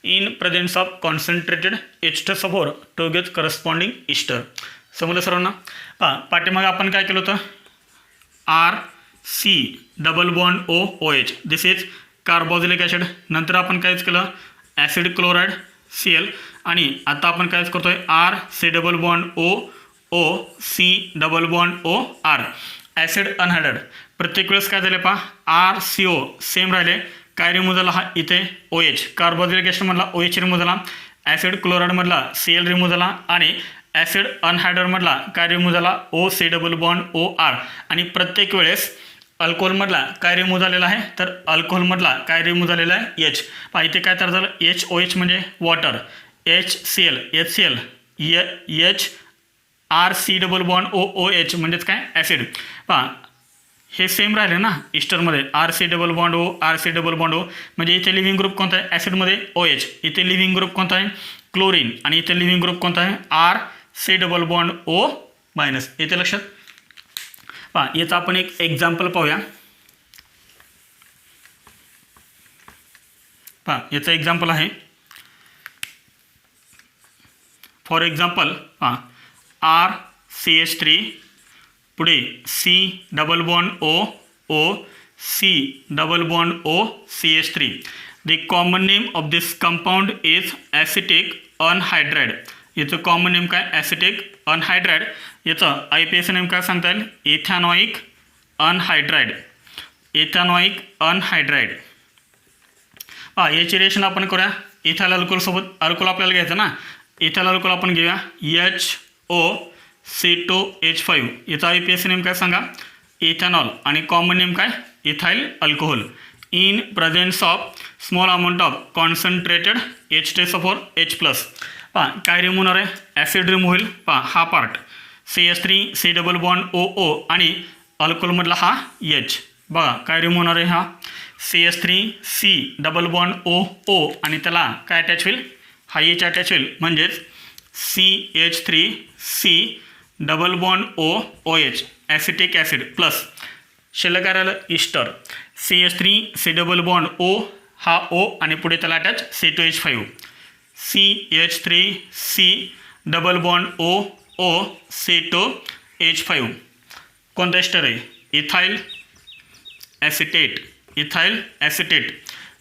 Speaker 1: in presence of concentrated H2SO4 to get corresponding ester. समजलं सर्वांना? पाठीमागे आपण काय केलं होतं? RC double bond OH. This is carboxylic acid. नंतर आपण कायच केलं? ॲसिड क्लोराईड Cl आणि आता आपण कायच करतोय? RC double bond OC double bond OR. Acid anhydrate. प्रत्येक वेळेस काय झाले? RCO सेम राहिले. काय रिमूव्ह झाला? हा इथे OH कार्बोक्सिलिक ॲसिडमधला OH रिमूव्ह झाला. ॲसिड क्लोराईडमधला Cl रिमूव्ह झाला आणि ॲसिड अनहायड्रेटमधला काय रिमूव्ह झाला? OC double bond OR. आणि प्रत्येक वेळेस अल्कोहोलमधला काय रिमूव्ह झालेला आहे? तर अल्कोहोलमधला काय रिमूव्ह झालेला आहे? H. इथे काय तयार झालं? HOH म्हणजे water. HCl RC double bond OH म्हणजेच काय? ॲसिड. हे सेम राहिले ना इस्टरमध्ये RC double bond RC double bond म्हणजे इथे लिव्हिंग ग्रुप कोणता आहे? ॲसिडमध्ये OH. इथे लिव्हिंग ग्रुप कोणता आहे? क्लोरीन. आणि इथे लिव्हिंग ग्रुप कोणता आहे? RC double bond O-. इथे लक्षात? याचं आपण एक एक्झाम्पल पाहूया. याचं एक्झाम्पल आहे. फॉर एक्झाम्पल RCH3 पुढे C double bond O C double bond OCH3. The common name of this compound is acetic anhydride. याचं कॉमन नेम काय? Acetic anhydride. याचं IPAC नेम काय सांगता येईल? Ethanoic anhydride. याची रिएक्शन आपण करूया. इथाइल अल्कोहोलसोबत अल्कोहोल आपल्याला घ्यायचं ना. इथाइल अल्कोहोल आपण घेऊया HOC2H5. याचा IPAC नेम काय सांगा? इथेनॉल. आणि कॉमन नेम काय? Ethyl alcohol. In presence of small amount of concentrated H2SO4 H+. काय रिमूव्ह होणार आहे? ॲसिड रिमूव्ह होईल. हा पार्ट CH3COO आणि अल्कोहोलमधला हा H. बघा काय रिमूव्ह होणार आहे हा CH3COO आणि त्याला काय अटॅच होईल हा H अटॅच होईल म्हणजेच CH3COOH ॲसिटिक ॲसिड प्लस शिल्लक काय राहिलं इस्टर CH3COO हा O आणि पुढे त्याला अटॅच C2H5 CH3COO C2H5 कोणता एस्टर आहे इथाइल ॲसिटेट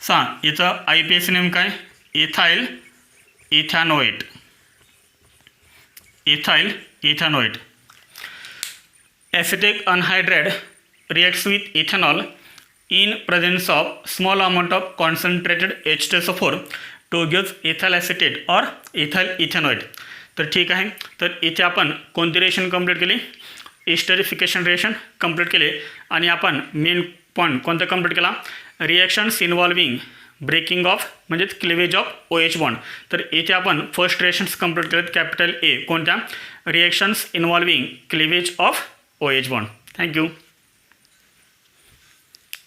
Speaker 1: सांग इथं IPAC नेम काय ethyl इथॅनोएट acetic anhydride reacts with ethanol in presence of small amount of concentrated H2SO4 to give ethyl acetate or ethyl ethanoate. तर ठीक आहे तर इथे आपण कोणती रिएक्शन कंप्लीट केली एस्टरिफिकेशन रिएक्शन कंप्लीट केले आणि आपण मेन पॉईंट कोणता कंप्लीट केला रिएक्शन्स इन्व्हॉल्विंग ब्रेकिंग ऑफ म्हणजेच क्लिवेज ऑफ OH बॉन्ड. तर इथे आपण फर्स्ट रिएक्शन्स कंप्लीट केलेत कॅपिटल A कोणत्या reactions involving cleavage of OH bond. Thank you.